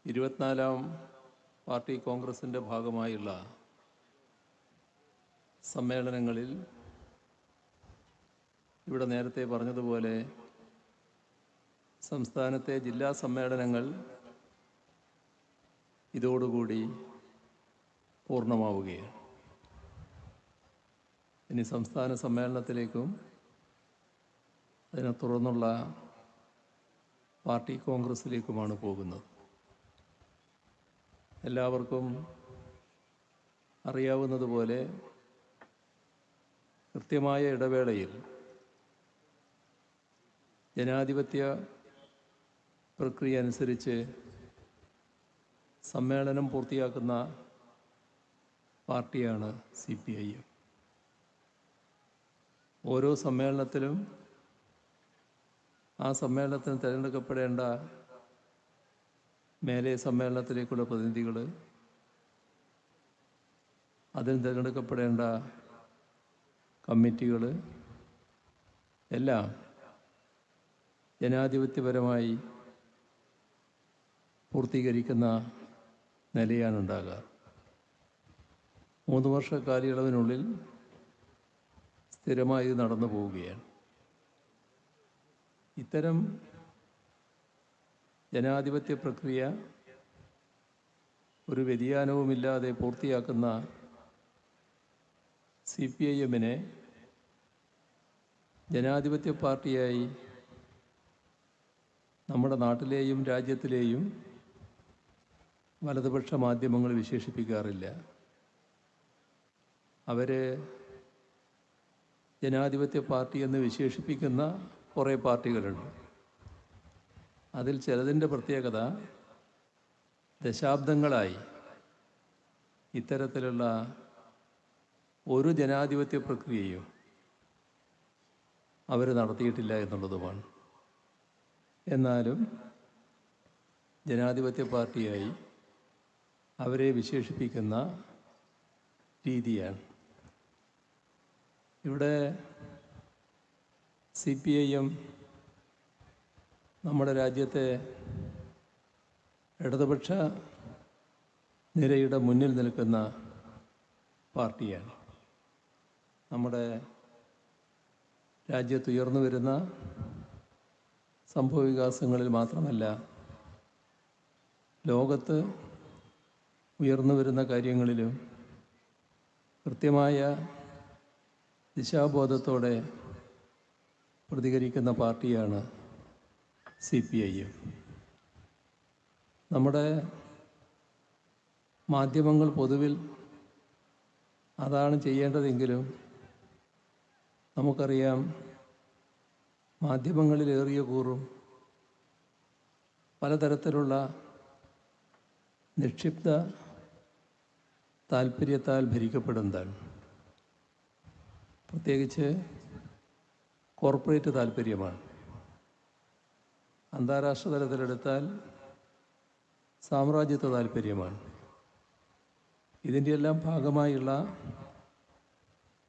24ാം party കോൺഗ്രസിൻ്റെ ഭാഗമായുള്ള സമ്മേളനങ്ങളിൽ ഇവിടെ നേരത്തെ പറഞ്ഞതുപോലെ സംസ്ഥാനത്തെ ജില്ലാ സമ്മേളനങ്ങൾ ഇതോടുകൂടി പൂർണ്ണമാവുകയാണ്. ഇനി സംസ്ഥാന സമ്മേളനത്തിലേക്കും അതിനെ തുടർന്നുള്ള പാർട്ടി കോൺഗ്രസിലേക്കുമാണ് പോകുന്നത്. എല്ലാവർക്കും അറിയാവുന്നതുപോലെ കൃത്യമായ ഇടവേളയിൽ ജനാധിപത്യ പ്രക്രിയ അനുസരിച്ച് സമ്മേളനം പൂർത്തിയാക്കുന്ന പാർട്ടിയാണ് CPIM. ഓരോ സമ്മേളനത്തിലും ആ സമ്മേളനത്തിന് തിരഞ്ഞെടുക്കപ്പെടേണ്ട മേലെ സമ്മേളനത്തിലേക്കുള്ള പ്രതിനിധികൾ, അതിന് തിരഞ്ഞെടുക്കപ്പെടേണ്ട കമ്മിറ്റികൾ എല്ലാം ജനാധിപത്യപരമായി പൂർത്തീകരിക്കുന്ന നിലയാണ് ഉണ്ടാകുക. 3 വർഷ കാലയളവിനുള്ളിൽ സ്ഥിരമായി നടന്നു പോവുകയാണ്. ഇത്തരം ജനാധിപത്യ പ്രക്രിയ ഒരു വ്യതിയാനവുമില്ലാതെ പൂർത്തിയാക്കുന്ന CPIM-നെ ജനാധിപത്യ പാർട്ടിയായി നമ്മുടെ നാട്ടിലെയും രാജ്യത്തിലെയും വലതുപക്ഷ മാധ്യമങ്ങൾ വിശേഷിപ്പിക്കാറില്ല. അവരെ ജനാധിപത്യ പാർട്ടി എന്ന് വിശേഷിപ്പിക്കുന്ന കുറേ പാർട്ടികളുണ്ട്. അതിൽ ചിലതിൻ്റെ പ്രത്യേകത ദശാബ്ദങ്ങളായി ഇത്തരത്തിലുള്ള ഒരു ജനാധിപത്യ പ്രക്രിയയും അവർ നടത്തിയിട്ടില്ല എന്നുള്ളതുമാണ്. എന്നാലും ജനാധിപത്യ പാർട്ടിയായി അവരെ വിശേഷിപ്പിക്കുന്ന രീതിയാണ്. ഇവിടെ CPIM നമ്മുടെ രാജ്യത്തെ ഇടതുപക്ഷ നിരയുടെ മുന്നിൽ നിൽക്കുന്ന പാർട്ടിയാണ്. നമ്മുടെ രാജ്യത്ത് ഉയർന്നു വരുന്ന സംഭവവികാസങ്ങളിൽ മാത്രമല്ല, ലോകത്ത് ഉയർന്നു വരുന്ന കാര്യങ്ങളിലും കൃത്യമായ ദിശാബോധത്തോടെ പ്രതികരിക്കുന്ന പാർട്ടിയാണ് CPIM. നമ്മുടെ മാധ്യമങ്ങൾ പൊതുവിൽ അതാണ് ചെയ്യേണ്ടതെങ്കിലും നമുക്കറിയാം, മാധ്യമങ്ങളിലേറിയ കൂറും പലതരത്തിലുള്ള നിക്ഷിപ്ത താല്പര്യത്താൽ ഭരിക്കപ്പെടുന്നതാണ്. പ്രത്യേകിച്ച് കോർപ്പറേറ്റ് താല്പര്യമാണ്. അന്താരാഷ്ട്ര തലത്തിലെടുത്താൽ സാമ്രാജ്യത്വ താല്പര്യമാണ്. ഇതിൻ്റെയെല്ലാം ഭാഗമായുള്ള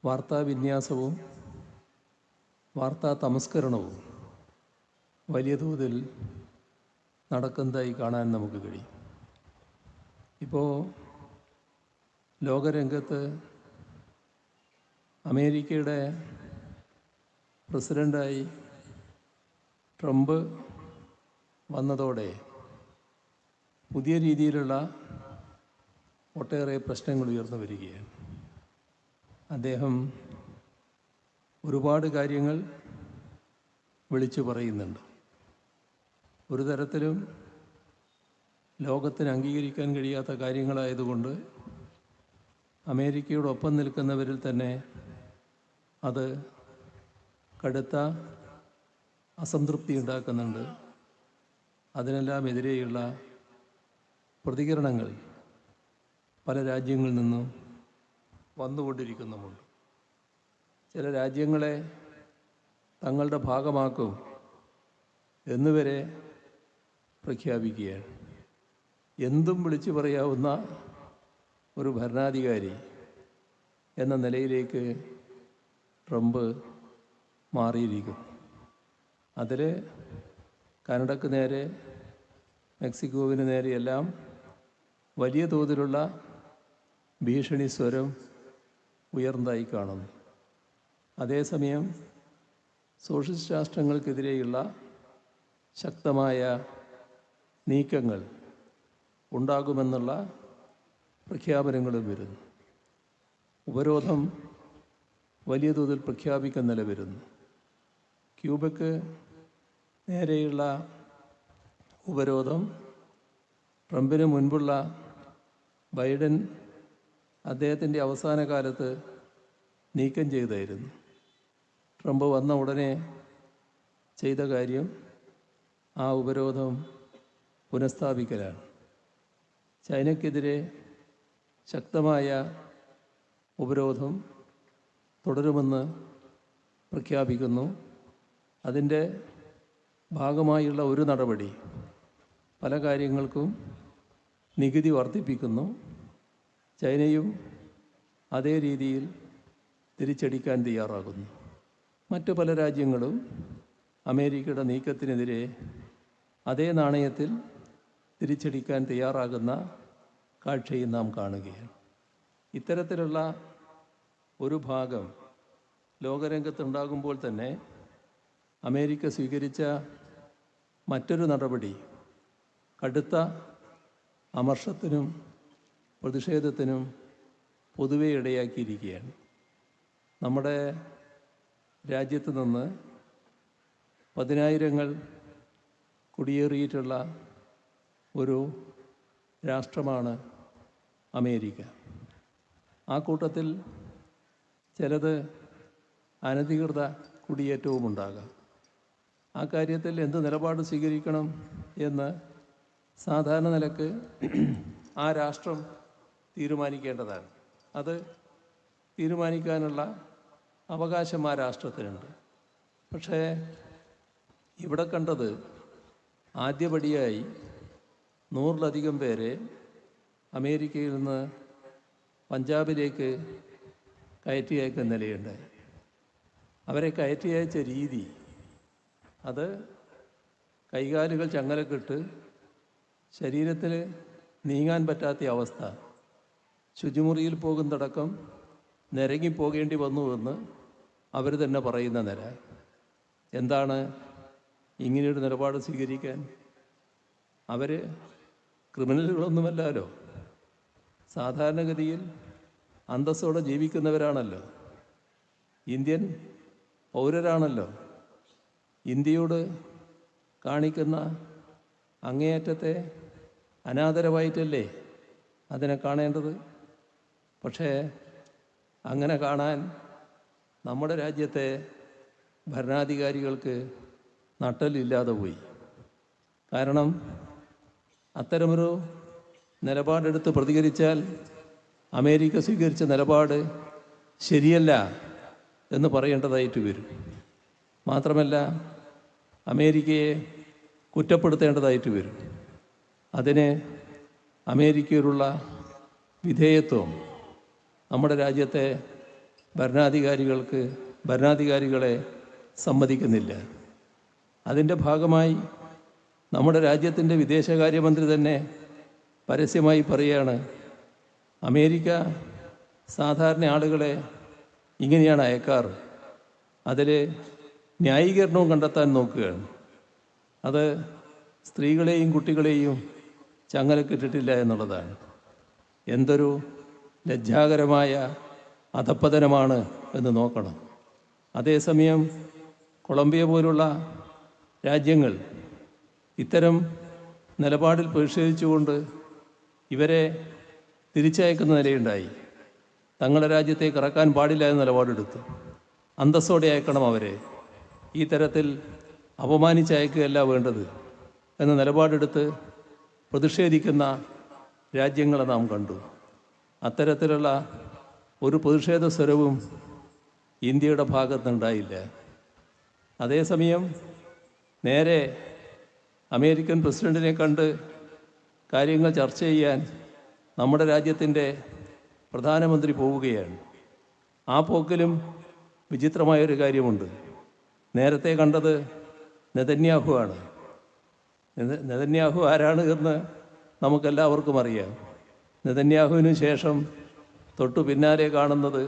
വാർത്താവിന്യാസവും വാർത്താ തമസ്കരണവും വലിയ തോതിൽ നടക്കുന്നതായി കാണാൻ നമുക്ക് കഴിയും. ഇപ്പോൾ ലോകരംഗത്ത് അമേരിക്കയുടെ പ്രസിഡൻ്റായി ട്രംപ് വന്നതോടെ പുതിയ രീതിയിലുള്ള ഒട്ടേറെ പ്രശ്നങ്ങൾ ഉയർന്നു വരികയാണ്. അദ്ദേഹം ഒരുപാട് കാര്യങ്ങൾ വിളിച്ചു പറയുന്നുണ്ട്. ഒരു തരത്തിലും ലോകത്തിന് അംഗീകരിക്കാൻ കഴിയാത്ത കാര്യങ്ങളായതുകൊണ്ട് അമേരിക്കയോടൊപ്പം നിൽക്കുന്നവരിൽ തന്നെ അത് കടുത്ത അസംതൃപ്തി ഉണ്ടാക്കുന്നുണ്ട്. അതിനെല്ലാം എതിരെയുള്ള പ്രതികരണങ്ങൾ പല രാജ്യങ്ങളിൽ നിന്നും വന്നുകൊണ്ടിരിക്കുന്നുമുണ്ട്. ചില രാജ്യങ്ങളെ തങ്ങളുടെ ഭാഗമാക്കും എന്നുവരെ പ്രഖ്യാപിക്കുകയാണ്. എന്തും വിളിച്ചു പറയാവുന്ന ഒരു ഭരണാധികാരി എന്ന നിലയിലേക്ക് ട്രംപ് മാറിയിരിക്കുന്നു. അതിൽ കാനഡയ്ക്ക് നേരെ മെക്സിക്കോവിന് നേരെയെല്ലാം വലിയ തോതിലുള്ള ഭീഷണി സ്വരം ഉയർന്നതായി കാണുന്നു. അതേസമയം സോഷ്യലിസ്റ്റ് രാഷ്ട്രങ്ങൾക്കെതിരെയുള്ള ശക്തമായ നീക്കങ്ങൾ ഉണ്ടാകുമെന്നുള്ള പ്രഖ്യാപനങ്ങളും വരുന്നു. ഉപരോധം വലിയ തോതിൽ പ്രഖ്യാപിക്കുന്ന നില വരുന്നു. ക്യൂബയ്ക്ക് നേരെയുള്ള ഉപരോധം ട്രംപിന് മുൻപുള്ള ബൈഡൻ അദ്ദേഹത്തിൻ്റെ അവസാന കാലത്ത് നീക്കം ചെയ്തായിരുന്നു. ട്രംപ് വന്ന ഉടനെ ചെയ്ത കാര്യം ആ ഉപരോധം പുനഃസ്ഥാപിക്കലാണ്. ചൈനയ്ക്കെതിരെ ശക്തമായ ഉപരോധം തുടരുമെന്ന് പ്രഖ്യാപിക്കുന്നു. അതിൻ്റെ ഭാഗമായുള്ള ഒരു നടപടി പല കാര്യങ്ങൾക്കും നികുതി വർദ്ധിപ്പിക്കുന്നു. ചൈനയും അതേ രീതിയിൽ തിരിച്ചടിക്കാൻ തയ്യാറാകുന്നു. മറ്റു പല രാജ്യങ്ങളും അമേരിക്കയുടെ നീക്കത്തിനെതിരെ അതേ നാണയത്തിൽ തിരിച്ചടിക്കാൻ തയ്യാറാകുന്ന കാഴ്ചയും നാം കാണുകയാണ്. ഇത്തരത്തിലുള്ള ഒരു ഭാഗം ലോകരംഗത്തുണ്ടാകുമ്പോൾ തന്നെ അമേരിക്ക സ്വീകരിച്ച മറ്റൊരു നടപടി കടുത്ത അമർഷത്തിനും പ്രതിഷേധത്തിനും പൊതുവെ ഇടയാക്കിയിരിക്കുകയാണ്. നമ്മുടെ രാജ്യത്ത് നിന്ന് പതിനായിരങ്ങൾ കുടിയേറിയിട്ടുള്ള ഒരു രാഷ്ട്രമാണ് അമേരിക്ക. ആ കൂട്ടത്തിൽ ചിലത് അനധികൃത കുടിയേറ്റവും ഉണ്ടാകാം. ആ കാര്യത്തിൽ എന്ത് നിലപാട് സ്വീകരിക്കണം എന്ന് സാധാരണ നിലക്ക് ആ രാഷ്ട്രം തീരുമാനിക്കേണ്ടതാണ്. അത് തീരുമാനിക്കാനുള്ള അവകാശം ആ രാഷ്ട്രത്തിനുണ്ട്. പക്ഷേ ഇവിടെ കണ്ടത് ആദ്യപടിയായി 100-ലധികം പേരെ അമേരിക്കയിൽ നിന്ന് പഞ്ചാബിലേക്ക് കയറ്റി അയക്കുന്ന നിലയുണ്ടായി. അവരെ കയറ്റി അയച്ച രീതി, അത് കൈകാലുകൾ ചങ്ങലക്കിട്ട് ശരീരത്തിൽ നീങ്ങാൻ പറ്റാത്ത അവസ്ഥ, ശുചിമുറിയിൽ പോകുന്നതടക്കം നിരങ്ങിപ്പോകേണ്ടി വന്നുവെന്ന് അവർ തന്നെ പറയുന്ന നില. എന്താണ് ഇങ്ങനെയൊരു നിലപാട് സ്വീകരിക്കാൻ? അവർ ക്രിമിനലുകളൊന്നുമല്ലല്ലോ, സാധാരണഗതിയിൽ അന്തസ്സോടെ ജീവിക്കുന്നവരാണല്ലോ, ഇന്ത്യൻ പൗരരാണല്ലോ. ഇന്ത്യയോട് കാണിക്കുന്ന അങ്ങേയറ്റത്തെ അനാദരവായിട്ടല്ലേ അതിനെ കാണേണ്ടത്? പക്ഷേ അങ്ങനെ കാണാൻ നമ്മുടെ രാജ്യത്തെ ഭരണാധികാരികൾക്ക് നട്ടലില്ലാതെ പോയി. കാരണം അത്തരമൊരു നിലപാടെടുത്ത് പ്രതികരിച്ചാൽ അമേരിക്ക സ്വീകരിച്ച നിലപാട് ശരിയല്ല എന്ന് പറയേണ്ടതായിട്ട് വരും. മാത്രമല്ല അമേരിക്കയെ കുറ്റപ്പെടുത്തേണ്ടതായിട്ട് വരും. അതിന് അമേരിക്കയിലുള്ള വിധേയത്വം നമ്മുടെ രാജ്യത്തെ ഭരണാധികാരികളെ സമ്മതിക്കുന്നില്ല. അതിൻ്റെ ഭാഗമായി നമ്മുടെ രാജ്യത്തിൻ്റെ വിദേശകാര്യമന്ത്രി തന്നെ പരസ്യമായി പറയുകയാണ്, അമേരിക്ക സാധാരണ ആളുകളെ ഇങ്ങനെയാണ് അയക്കാറ്, അതിൽ ന്യായീകരണവും കണ്ടെത്താൻ നോക്കുകയാണ്. അത് സ്ത്രീകളെയും കുട്ടികളെയും ചങ്ങലക്കിട്ടിട്ടില്ല എന്നുള്ളതാണ്. എന്തൊരു ലജ്ജാകരമായ അധപ്പതനമാണ് എന്ന് നോക്കണം. അതേസമയം കൊളംബിയ പോലുള്ള രാജ്യങ്ങൾ ഇത്തരം നിലപാടിൽ പ്രതിഷേധിച്ചുകൊണ്ട് ഇവരെ തിരിച്ചയക്കുന്ന നിലയുണ്ടായി. തങ്ങളുടെ രാജ്യത്തേക്ക് ഇറക്കാൻ പാടില്ല എന്ന നിലപാടെടുത്തു. അന്തസ്സോടെ അയക്കണം അവരെ, ഈ തരത്തിൽ അപമാനിച്ചയക്കുകയല്ല വേണ്ടത് എന്ന നിലപാടെടുത്ത് പ്രതിഷേധിക്കുന്ന രാജ്യങ്ങളെ നാം കണ്ടു. അത്തരത്തിലുള്ള ഒരു പ്രതിഷേധ സ്വരവും ഇന്ത്യയുടെ ഭാഗത്തുനിന്നുണ്ടായില്ല. അതേസമയം നേരെ അമേരിക്കൻ പ്രസിഡന്റിനെ കണ്ട് കാര്യങ്ങൾ ചർച്ച ചെയ്യാൻ നമ്മുടെ രാജ്യത്തിൻ്റെ പ്രധാനമന്ത്രി പോവുകയാണ്. ആ പോക്കിലും വിചിത്രമായൊരു കാര്യമുണ്ട്. നേരത്തെ കണ്ടത് നെതന്യാഹു ആണ്. നെതന്യാഹു ആരാണ് എന്ന് നമുക്കെല്ലാവർക്കും അറിയാം. നെതന്യാഹുവിന് ശേഷം തൊട്ടു പിന്നാലെ കാണുന്നത്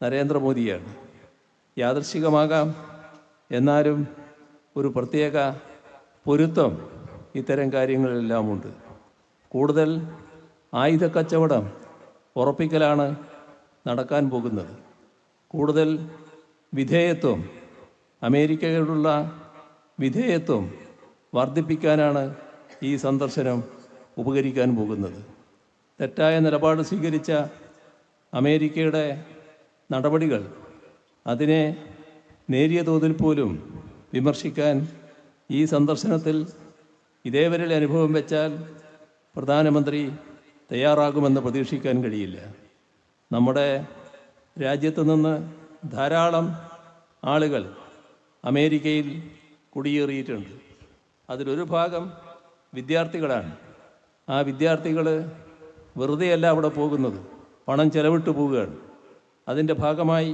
നരേന്ദ്രമോദിയാണ്. യാദൃശ്ചികമാകാം, എന്നാലും ഒരു പ്രത്യേക പൊരുത്തം ഇത്തരം കാര്യങ്ങളിലെല്ലാം ഉണ്ട്. കൂടുതൽ ആയുധക്കച്ചവടം ഉറപ്പിക്കലാണ് നടക്കാൻ പോകുന്നത്. കൂടുതൽ വിധേയത്വം, അമേരിക്കയോടുള്ള വിധേയത്വം വർദ്ധിപ്പിക്കാനാണ് ഈ സന്ദർശനം ഉപകരിക്കാൻ പോകുന്നത്. തെറ്റായ നിലപാട് സ്വീകരിച്ച അമേരിക്കയുടെ നടപടികൾ, അതിനെ നേരിയ തോതിൽ പോലും വിമർശിക്കാൻ ഈ സന്ദർശനത്തിൽ ഇതേവരെ അനുഭവം വെച്ചാൽ പ്രധാനമന്ത്രി തയ്യാറാകുമെന്ന് പ്രതീക്ഷിക്കാൻ കഴിയില്ല. നമ്മുടെ രാജ്യത്ത് നിന്ന് ധാരാളം ആളുകൾ അമേരിക്കയിൽ കുടിയേറിയിട്ടുണ്ട്. അതിലൊരു ഭാഗം വിദ്യാർത്ഥികളാണ്. ആ വിദ്യാർത്ഥികൾ വെറുതെയല്ല അവിടെ പോകുന്നത്, പണം ചെലവിട്ട് പോവുകയാണ്. അതിൻ്റെ ഭാഗമായി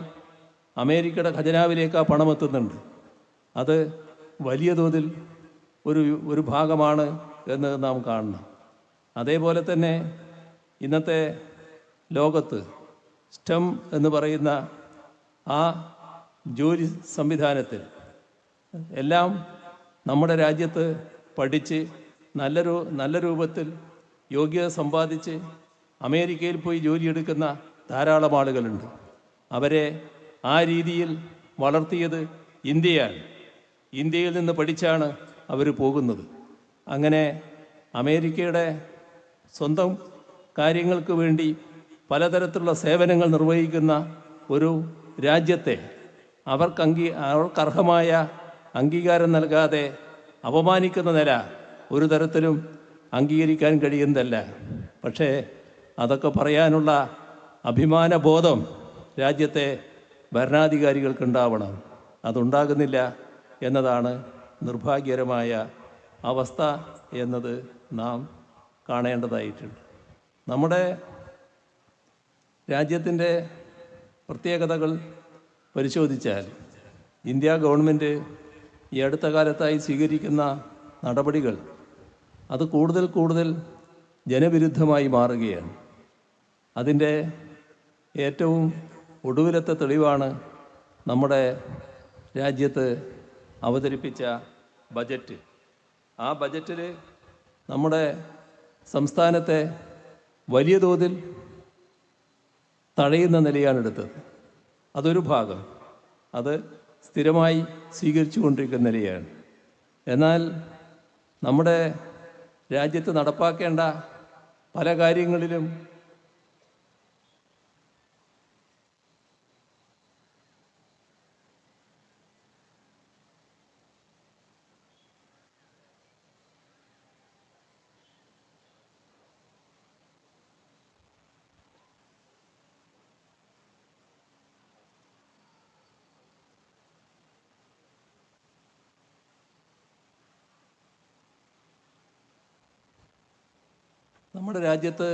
അമേരിക്കയുടെ ഖജനാവിലേക്ക് ആ പണം എത്തുന്നുണ്ട്. അത് വലിയ തോതിൽ ഒരു ഭാഗമാണ് എന്ന് നാം കാണണം. അതേപോലെ തന്നെ ഇന്നത്തെ ലോകത്ത് സ്റ്റെം എന്ന് പറയുന്ന ആ ജോലി സംവിധാനത്തിൽ എല്ലാം നമ്മുടെ രാജ്യത്ത് പഠിച്ച് നല്ല രൂപത്തിൽ യോഗ്യത സമ്പാദിച്ച് അമേരിക്കയിൽ പോയി ജോലിയെടുക്കുന്ന ധാരാളം ആളുകളുണ്ട്. അവരെ ആ രീതിയിൽ വളർത്തിയത് ഇന്ത്യയാണ്. ഇന്ത്യയിൽ നിന്ന് പഠിച്ചാണ് അവർ പോകുന്നത്. അങ്ങനെ അമേരിക്കയുടെ സ്വന്തം കാര്യങ്ങൾക്ക് വേണ്ടി പലതരത്തിലുള്ള സേവനങ്ങൾ നിർവഹിക്കുന്ന ഒരു രാജ്യത്തെ അവർക്കർഹമായ അംഗീകാരം നൽകാതെ അപമാനിക്കുന്ന നില ഒരു തരത്തിലും അംഗീകരിക്കാൻ കഴിയുന്നതല്ല. പക്ഷേ അതൊക്കെ പറയാനുള്ള അഭിമാനബോധം രാജ്യത്തെ ഭരണാധികാരികൾക്കുണ്ടാവണം. അതുണ്ടാകുന്നില്ല എന്നതാണ് നിർഭാഗ്യകരമായ അവസ്ഥ എന്നത് നാം കാണേണ്ടതായിട്ടുണ്ട്. നമ്മുടെ രാജ്യത്തിൻ്റെ പ്രത്യേകതകൾ പരിശോധിച്ചാൽ ഇന്ത്യ ഗവൺമെൻറ് ഈ അടുത്ത കാലത്തായി സ്വീകരിക്കുന്ന നടപടികൾ അത് കൂടുതൽ ജനവിരുദ്ധമായി മാറുകയാണ്. അതിൻ്റെ ഏറ്റവും ഒടുവിലത്തെ തെളിവാണ് നമ്മുടെ രാജ്യത്ത് അവതരിപ്പിച്ച ബജറ്റ്. ആ ബജറ്റിൽ നമ്മുടെ സംസ്ഥാനത്തെ വലിയ തോതിൽ തടയുന്ന നിലയാണ് എടുത്തത്. അതൊരു ഭാഗം, അത് സ്ഥിരമായി സ്വീകരിച്ചു കൊണ്ടിരിക്കുന്ന നിലയാണ്. എന്നാൽ നമ്മുടെ രാജ്യത്ത് നടപ്പാക്കേണ്ട പല കാര്യങ്ങളിലും നമ്മുടെ രാജ്യത്ത്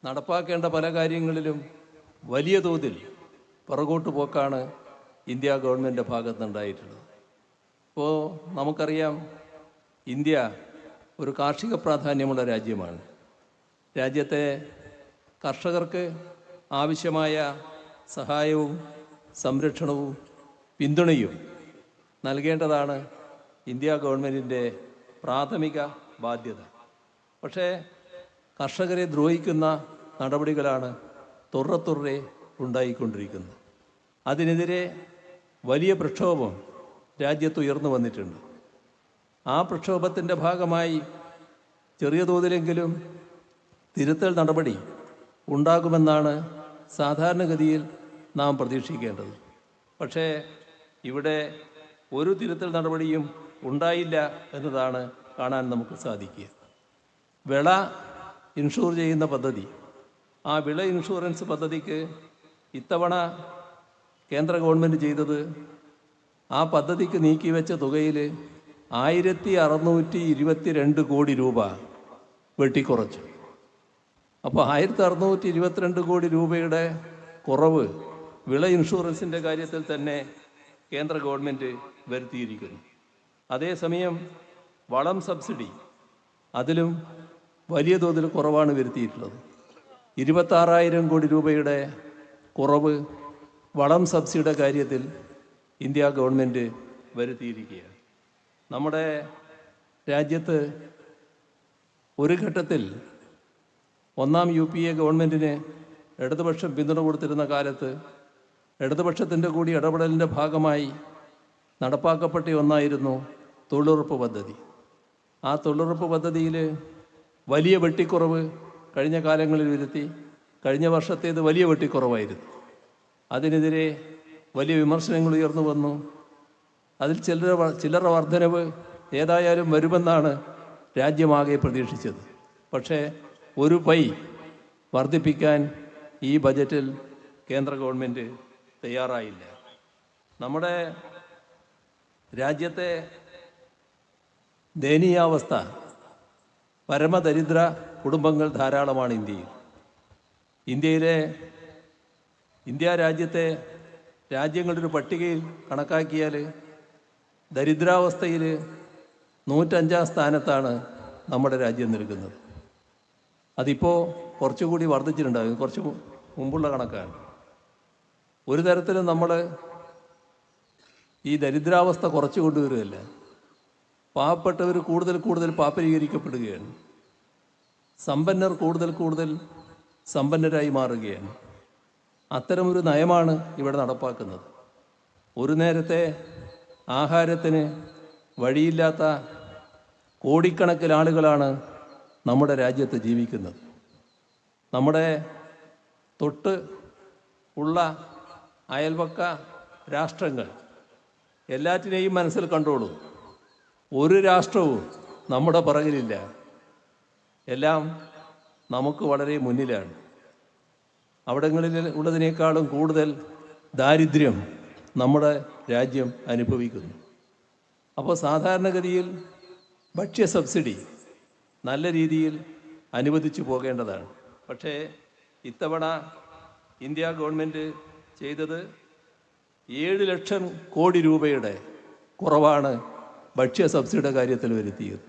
നടപ്പാക്കേണ്ട പല കാര്യങ്ങളിലും വലിയ തോതിൽ പുറകോട്ട് പോക്കാണ് ഇന്ത്യ ഗവൺമെൻറ്റിൻ്റെ ഭാഗത്തുനിന്നുണ്ടായിട്ടുള്ളത്. ഇപ്പോൾ നമുക്കറിയാം, ഇന്ത്യ ഒരു കാർഷിക പ്രാധാന്യമുള്ള രാജ്യമാണ്. രാജ്യത്തെ കർഷകർക്ക് ആവശ്യമായ സഹായവും സംരക്ഷണവും പിന്തുണയും നൽകേണ്ടതാണ് ഇന്ത്യ ഗവൺമെൻറ്റിൻ്റെ പ്രാഥമിക ബാധ്യത. പക്ഷേ കർഷകരെ ദ്രോഹിക്കുന്ന നടപടികളാണ് തുറരെ ഉണ്ടായിക്കൊണ്ടിരിക്കുന്നത്. അതിനെതിരെ വലിയ പ്രക്ഷോഭം രാജ്യത്ത് ഉയർന്നു വന്നിട്ടുണ്ട്. ആ പ്രക്ഷോഭത്തിൻ്റെ ഭാഗമായി ചെറിയ തോതിലെങ്കിലും തിരുത്തൽ നടപടി ഉണ്ടാകുമെന്നാണ് സാധാരണഗതിയിൽ നാം പ്രതീക്ഷിക്കേണ്ടത്. പക്ഷേ ഇവിടെ ഒരു തിരുത്തൽ നടപടിയും ഉണ്ടായില്ല എന്നതാണ് കാണാൻ നമുക്ക് സാധിക്കുക. വിള ഇൻഷൂർ ചെയ്യുന്ന പദ്ധതി, ആ വിള ഇൻഷുറൻസ് പദ്ധതിക്ക് ഇത്തവണ കേന്ദ്ര ഗവൺമെൻറ് ചെയ്തത് ആ പദ്ധതിക്ക് നീക്കിവെച്ച തുകയിൽ 1622 കോടി രൂപ വെട്ടിക്കുറച്ചു. അപ്പോൾ 1622 കോടി രൂപയുടെ കുറവ് വിള ഇൻഷുറൻസിൻ്റെ കാര്യത്തിൽ തന്നെ കേന്ദ്ര ഗവൺമെൻറ് വരുത്തിയിരിക്കുന്നു. അതേസമയം വളം സബ്സിഡി അതിലും വലിയ തോതിൽ കുറവാണ് വരുത്തിയിട്ടുള്ളത്. 26,000 കോടി രൂപയുടെ കുറവ് വളം സബ്സിഡിയുടെ കാര്യത്തിൽ ഇന്ത്യ ഗവൺമെൻറ് വരുത്തിയിരിക്കുകയാണ്. നമ്മുടെ രാജ്യത്ത് ഒരു ഘട്ടത്തിൽ ഒന്നാം UPA ഗവൺമെൻറ്റിന് ഇടതുപക്ഷം പിന്തുണ കൊടുത്തിരുന്ന കാലത്ത് ഇടതുപക്ഷത്തിൻ്റെ കൂടി ഇടപെടലിൻ്റെ ഭാഗമായി നടപ്പാക്കപ്പെട്ട ഒന്നായിരുന്നു തൊഴിലുറപ്പ് പദ്ധതി. ആ തൊഴിലുറപ്പ് പദ്ധതിയിൽ വലിയ വെട്ടിക്കുറവ് കഴിഞ്ഞ കാലങ്ങളിൽ വരുത്തി. കഴിഞ്ഞ വർഷത്തേത് വലിയ വെട്ടിക്കുറവായിരുന്നു. അതിനെതിരെ വലിയ വിമർശനങ്ങൾ ഉയർന്നു വന്നു. അതിൽ ചില്ലറ വർധനവ് ഏതായാലും വരുമെന്നാണ് രാജ്യമാകെ പ്രതീക്ഷിച്ചത്. പക്ഷേ ഒരു പൈ വർദ്ധിപ്പിക്കാൻ ഈ ബജറ്റിൽ കേന്ദ്ര ഗവൺമെൻറ് തയ്യാറായില്ല. നമ്മുടെ രാജ്യത്തെ ദയനീയാവസ്ഥ, പരമദരിദ്ര കുടുംബങ്ങൾ ധാരാളമാണ് ഇന്ത്യയിൽ. ഇന്ത്യ രാജ്യത്തെ രാജ്യങ്ങളുടെ ഒരു പട്ടികയിൽ കണക്കാക്കിയാൽ ദരിദ്രാവസ്ഥയിൽ 105-ാം സ്ഥാനത്താണ് നമ്മുടെ രാജ്യം നിൽക്കുന്നത്. അതിപ്പോൾ കുറച്ചുകൂടി വർദ്ധിച്ചിട്ടുണ്ടാകും. കുറച്ച് മുമ്പുള്ള കണക്കാണ്. ഒരു തരത്തിലും നമ്മൾ ഈ ദരിദ്രാവസ്ഥ കുറച്ചു കൊണ്ടുവരികയല്ല, പാവപ്പെട്ടവർ കൂടുതൽ പാപ്പരീകരിക്കപ്പെടുകയാണ്. സമ്പന്നർ കൂടുതൽ സമ്പന്നരായി മാറുകയാണ്. അത്തരമൊരു നയമാണ് ഇവിടെ നടപ്പാക്കുന്നത്. ഒരു നേരത്തെ ആഹാരത്തിന് വഴിയില്ലാത്ത കോടിക്കണക്കിന് ആളുകളാണ് നമ്മുടെ രാജ്യത്ത് ജീവിക്കുന്നത്. നമ്മുടെ തൊട്ട് ഉള്ള അയൽപക്ക രാഷ്ട്രങ്ങൾ എല്ലാറ്റിനെയും മനസ്സിൽ കണ്ടോളൂ. ഒരു രാഷ്ട്രവും നമ്മുടെ പുറകിലില്ല. എല്ലാം നമുക്ക് വളരെ മുന്നിലാണ്. അവിടങ്ങളിൽ ഉള്ളതിനേക്കാളും കൂടുതൽ ദാരിദ്ര്യം നമ്മുടെ രാജ്യം അനുഭവിക്കുന്നു. അപ്പോൾ സാധാരണഗതിയിൽ ഭക്ഷ്യ സബ്സിഡി നല്ല രീതിയിൽ അനുവദിച്ചു പോകേണ്ടതാണ്. പക്ഷേ ഇത്തവണ ഇന്ത്യ ഗവൺമെൻറ് ചെയ്തത് 7 ലക്ഷം കോടി രൂപയുടെ കുറവാണ് ഭക്ഷ്യ സബ്സിഡിയുടെ കാര്യത്തിൽ വരുത്തിയത്.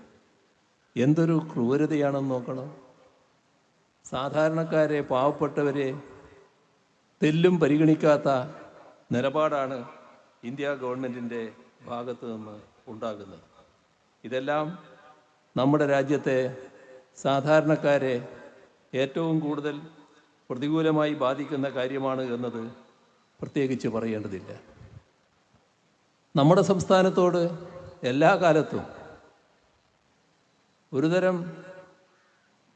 എന്തൊരു ക്രൂരതയാണെന്ന് നോക്കണം. സാധാരണക്കാരെ, പാവപ്പെട്ടവരെ തെല്ലും പരിഗണിക്കാത്ത നിലപാടാണ് ഇന്ത്യ ഗവൺമെൻറ്റിൻ്റെ ഭാഗത്ത് നിന്ന് ഉണ്ടാകുന്നത്. ഇതെല്ലാം നമ്മുടെ രാജ്യത്തെ സാധാരണക്കാരെ ഏറ്റവും കൂടുതൽ പ്രതികൂലമായി ബാധിക്കുന്ന കാര്യമാണ് എന്നത് പ്രത്യേകിച്ച് പറയേണ്ടതില്ല. നമ്മുടെ സംസ്ഥാനത്തോട് എല്ലാ കാലത്തും ഒരുതരം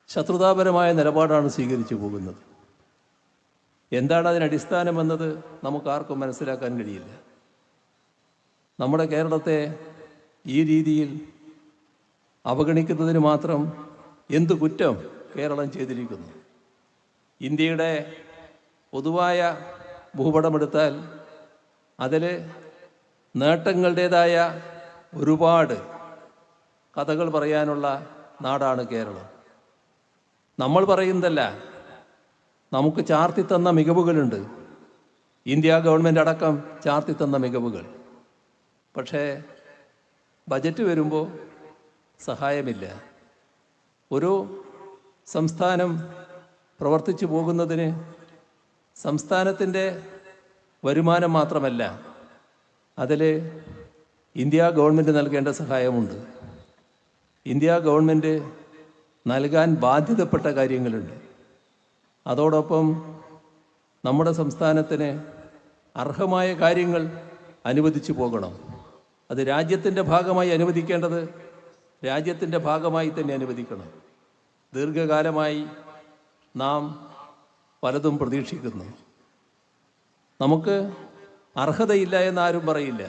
ശത്രുതാപരമായ നിലപാടാണ് സ്വീകരിച്ചു പോകുന്നത്. എന്താണ് അതിനടിസ്ഥാനമെന്നത് നമുക്കാർക്കും മനസ്സിലാക്കാൻ കഴിയില്ല. നമ്മുടെ കേരളത്തെ ഈ രീതിയിൽ അവഗണിക്കുന്നതിന് മാത്രം എന്ത് കുറ്റം കേരളം ചെയ്തിരിക്കുന്നു? ഇന്ത്യയുടെ പൊതുവായ ഭൂപടമെടുത്താൽ അതിൽ നേട്ടങ്ങളുടേതായ ഒരുപാട് കഥകൾ പറയാനുള്ള നാടാണ് കേരളം. നമ്മൾ പറയുന്നതല്ല, നമുക്ക് ചാർത്തിത്തന്ന മികവുകളുണ്ട്. ഇന്ത്യ ഗവൺമെൻറ് അടക്കം ചാർത്തിത്തന്ന മികവുകൾ. പക്ഷേ ബജറ്റ് വരുമ്പോൾ സഹായമില്ല. ഒരു സംസ്ഥാനം പ്രവർത്തിച്ചു പോകുന്നതിന് സംസ്ഥാനത്തിൻ്റെ വരുമാനം മാത്രമല്ല, അതിൽ ഇന്ത്യ ഗവൺമെൻറ് നൽകേണ്ട സഹായമുണ്ട്. ഇന്ത്യ ഗവൺമെൻറ് നൽകാൻ ബാധ്യതപ്പെട്ട കാര്യങ്ങളുണ്ട്. അതോടൊപ്പം നമ്മുടെ സംസ്ഥാനത്തിന് അർഹമായ കാര്യങ്ങൾ അനുവദിച്ചു പോകണം. അത് രാജ്യത്തിൻ്റെ ഭാഗമായി അനുവദിക്കേണ്ടത് രാജ്യത്തിൻ്റെ ഭാഗമായി തന്നെ അനുവദിക്കണം. ദീർഘകാലമായി നാം പലതും പ്രതീക്ഷിക്കുന്നു. നമുക്ക് അർഹതയില്ല എന്നാരും പറയില്ല.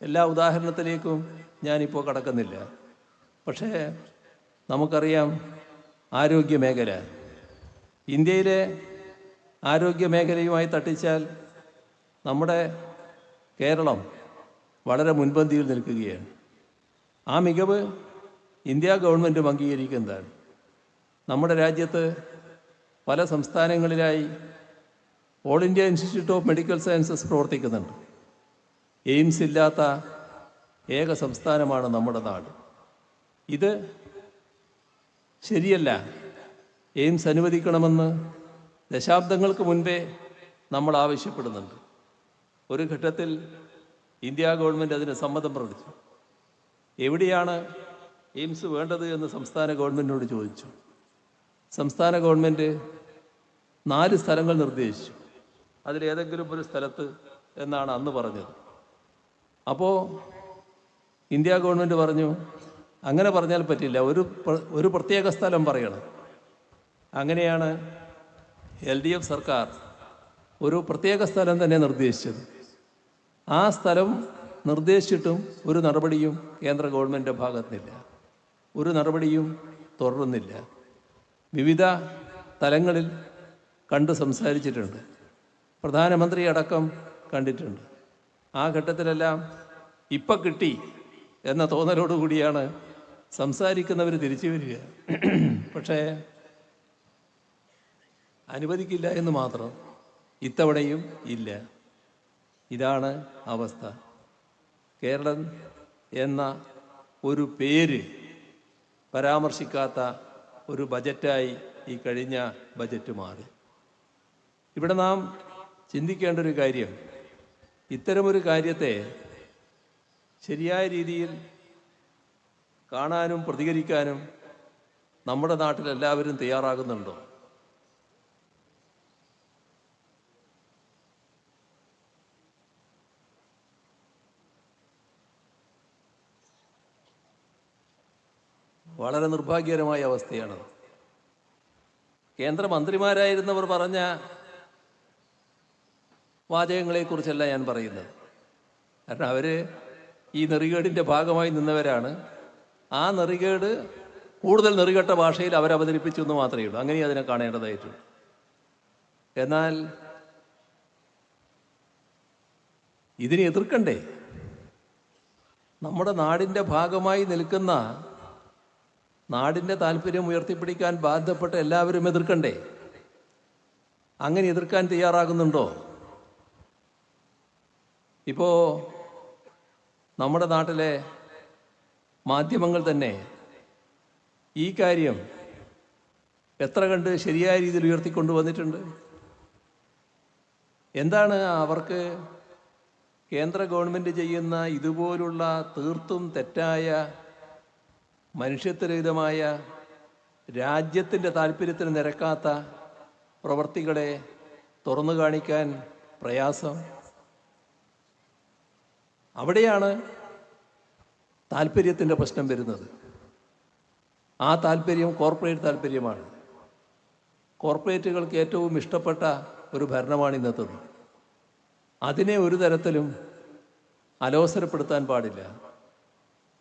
എല്ലാ ഉദാഹരണത്തിലേക്കും ഞാനിപ്പോൾ കടക്കുന്നില്ല. പക്ഷേ നമുക്കറിയാം, ആരോഗ്യമേഖല, ഇന്ത്യയിലെ ആരോഗ്യമേഖലയുമായി തട്ടിച്ചാൽ നമ്മുടെ കേരളം വളരെ മുൻപന്തിയിൽ നിൽക്കുകയാണ്. ആ മികവ് ഇന്ത്യ ഗവൺമെൻറ്റും അംഗീകരിക്കുന്നതാണ്. നമ്മുടെ രാജ്യത്ത് പല സംസ്ഥാനങ്ങളിലായി all India institute of medical sciences പ്രവർത്തിക്കുന്നുണ്ട്. എയിംസ് ഇല്ലാത്ത ഏക സംസ്ഥാനമാണ് നമ്മുടെ നാട്. ഇത് ശരിയല്ല. എയിംസ് അനുവദിക്കണമെന്ന് ദശാബ്ദങ്ങൾക്ക് മുൻപേ നമ്മൾ ആവശ്യപ്പെടുന്നുണ്ട്. ഒരു ഘട്ടത്തിൽ ഇന്ത്യ ഗവൺമെൻറ് അതിന് സമ്മതം പ്രകടിപ്പിച്ചു. എവിടെയാണ് എയിംസ് വേണ്ടത് എന്ന് സംസ്ഥാന ഗവൺമെൻറ്റിനോട് ചോദിച്ചു. സംസ്ഥാന ഗവൺമെൻറ് 4 സ്ഥലങ്ങൾ നിർദ്ദേശിച്ചു. അതിലേതെങ്കിലും ഒരു സ്ഥലത്ത് എന്നാണ് അന്ന് പറഞ്ഞത്. അപ്പോൾ ഇന്ത്യ ഗവൺമെൻറ് പറഞ്ഞു, അങ്ങനെ പറഞ്ഞാൽ പറ്റില്ല, ഒരു പ്രത്യേക സ്ഥലം പറയണം. അങ്ങനെയാണ് LDF സർക്കാർ ഒരു പ്രത്യേക സ്ഥലം തന്നെ നിർദ്ദേശിച്ചത്. ആ സ്ഥലം നിർദ്ദേശിച്ചിട്ടും ഒരു നടപടിയും കേന്ദ്ര ഗവൺമെൻറ് ഭാഗത്തുനിന്നില്ല. ഒരു നടപടിയും തുടരുന്നില്ല. വിവിധ തലങ്ങളിൽ കണ്ട് സംസാരിച്ചിട്ടുണ്ട്. പ്രധാനമന്ത്രി അടക്കം കണ്ടിട്ടുണ്ട്. ആ ഘട്ടത്തിലെല്ലാം ഇപ്പം കിട്ടി എന്ന തോന്നലോടുകൂടിയാണ് സംസാരിക്കുന്നവർ തിരിച്ചു വരിക. പക്ഷേ അനുവദിക്കില്ല എന്ന് മാത്രം. ഇത്തവണയും ഇല്ല. ഇതാണ് അവസ്ഥ. കേരളം എന്ന ഒരു പേര് പരാമർശിക്കാത്ത ഒരു ബജറ്റായി ഈ കഴിഞ്ഞ ബജറ്റ് മാറി. ഇവിടെ നാം ചിന്തിക്കേണ്ട ഒരു കാര്യം, ഇത്തരമൊരു കാര്യത്തെ ശരിയായ രീതിയിൽ കാണാനും പ്രതികരിക്കാനും നമ്മുടെ നാട്ടിൽ എല്ലാവരും തയ്യാറാകുന്നുണ്ടോ? വളരെ നിർഭാഗ്യകരമായ അവസ്ഥയാണ്. കേന്ദ്രമന്ത്രിമാരായിരുന്നവർ പറഞ്ഞ വാചകങ്ങളെക്കുറിച്ചല്ല ഞാൻ പറയുന്നത്. കാരണം അവർ ഈ നെറികേടിൻ്റെ ഭാഗമായി നിന്നവരാണ്. ആ നെറികേട് കൂടുതൽ നെറികെട്ട ഭാഷയിൽ അവരവതരിപ്പിച്ചു എന്ന് മാത്രമേ ഉള്ളൂ. അങ്ങനെ അതിനെ കാണേണ്ടതായിട്ടുണ്ട്. എന്നാൽ ഇതിനെ എതിർക്കണ്ടേ? നമ്മുടെ നാടിൻ്റെ ഭാഗമായി നിൽക്കുന്ന, നാടിൻ്റെ താല്പര്യം ഉയർത്തിപ്പിടിക്കാൻ ബാധ്യപ്പെട്ട എല്ലാവരും എതിർക്കണ്ടേ? അങ്ങനെ എതിർക്കാൻ തയ്യാറാകുന്നുണ്ടോ? ഇപ്പോൾ നമ്മുടെ നാട്ടിലെ മാധ്യമങ്ങൾ തന്നെ ഈ കാര്യം എത്ര കണ്ട് ശരിയായ രീതിയിൽ ഉയർത്തിക്കൊണ്ടുവന്നിട്ടുണ്ട്. എന്താണ് അവർക്ക് കേന്ദ്ര ഗവൺമെൻറ് ചെയ്യുന്ന ഇതുപോലുള്ള തീർത്തും തെറ്റായ, മനുഷ്യത്വരഹിതമായ, രാജ്യത്തിൻ്റെ താല്പര്യത്തിന് നിരക്കാത്ത പ്രവർത്തികളെ തുറന്നു കാണിക്കാൻ പ്രയാസം? അവിടെയാണ് താല്പര്യത്തിൻ്റെ പ്രശ്നം വരുന്നത്. ആ താല്പര്യം കോർപ്പറേറ്റ് താല്പര്യമാണ്. കോർപ്പറേറ്റുകൾക്ക് ഏറ്റവും ഇഷ്ടപ്പെട്ട ഒരു ഭരണമാണ് ഇന്നത്തത്. അതിനെ ഒരു തരത്തിലും അലോസരപ്പെടുത്താൻ പാടില്ല.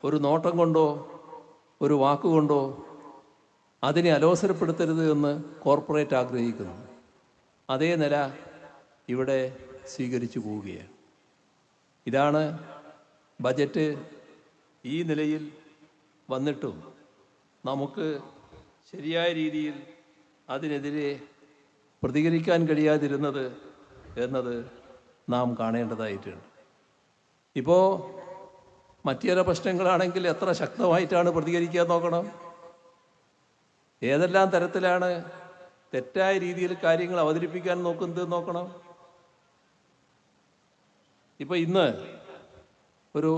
ഒരു നോട്ടം കൊണ്ടോ ഒരു വാക്കുകൊണ്ടോ അതിനെ അലോസരപ്പെടുത്തരുത് എന്ന് കോർപ്പറേറ്റ് ആഗ്രഹിക്കുന്നു. അതേ നില ഇവിടെ സ്വീകരിച്ചു പോവുകയാണ്. ഇതാണ് ബജറ്റ് ഈ നിലയിൽ വന്നിട്ടും നമുക്ക് ശരിയായ രീതിയിൽ അതിനെതിരെ പ്രതികരിക്കാൻ കഴിയാതിരുന്നത് എന്നത് നാം കാണേണ്ടതായിട്ടുണ്ട്. ഇപ്പോൾ മറ്റു ചില പ്രശ്നങ്ങളാണെങ്കിൽ എത്ര ശക്തമായിട്ടാണ് പ്രതികരിക്കാൻ നോക്കണം. ഏതെല്ലാം തരത്തിലാണ് തെറ്റായ രീതിയിൽ കാര്യങ്ങൾ അവതരിപ്പിക്കാൻ നോക്കുന്നത് നോക്കണം. ഇപ്പോൾ ഇന്ന് ഒരു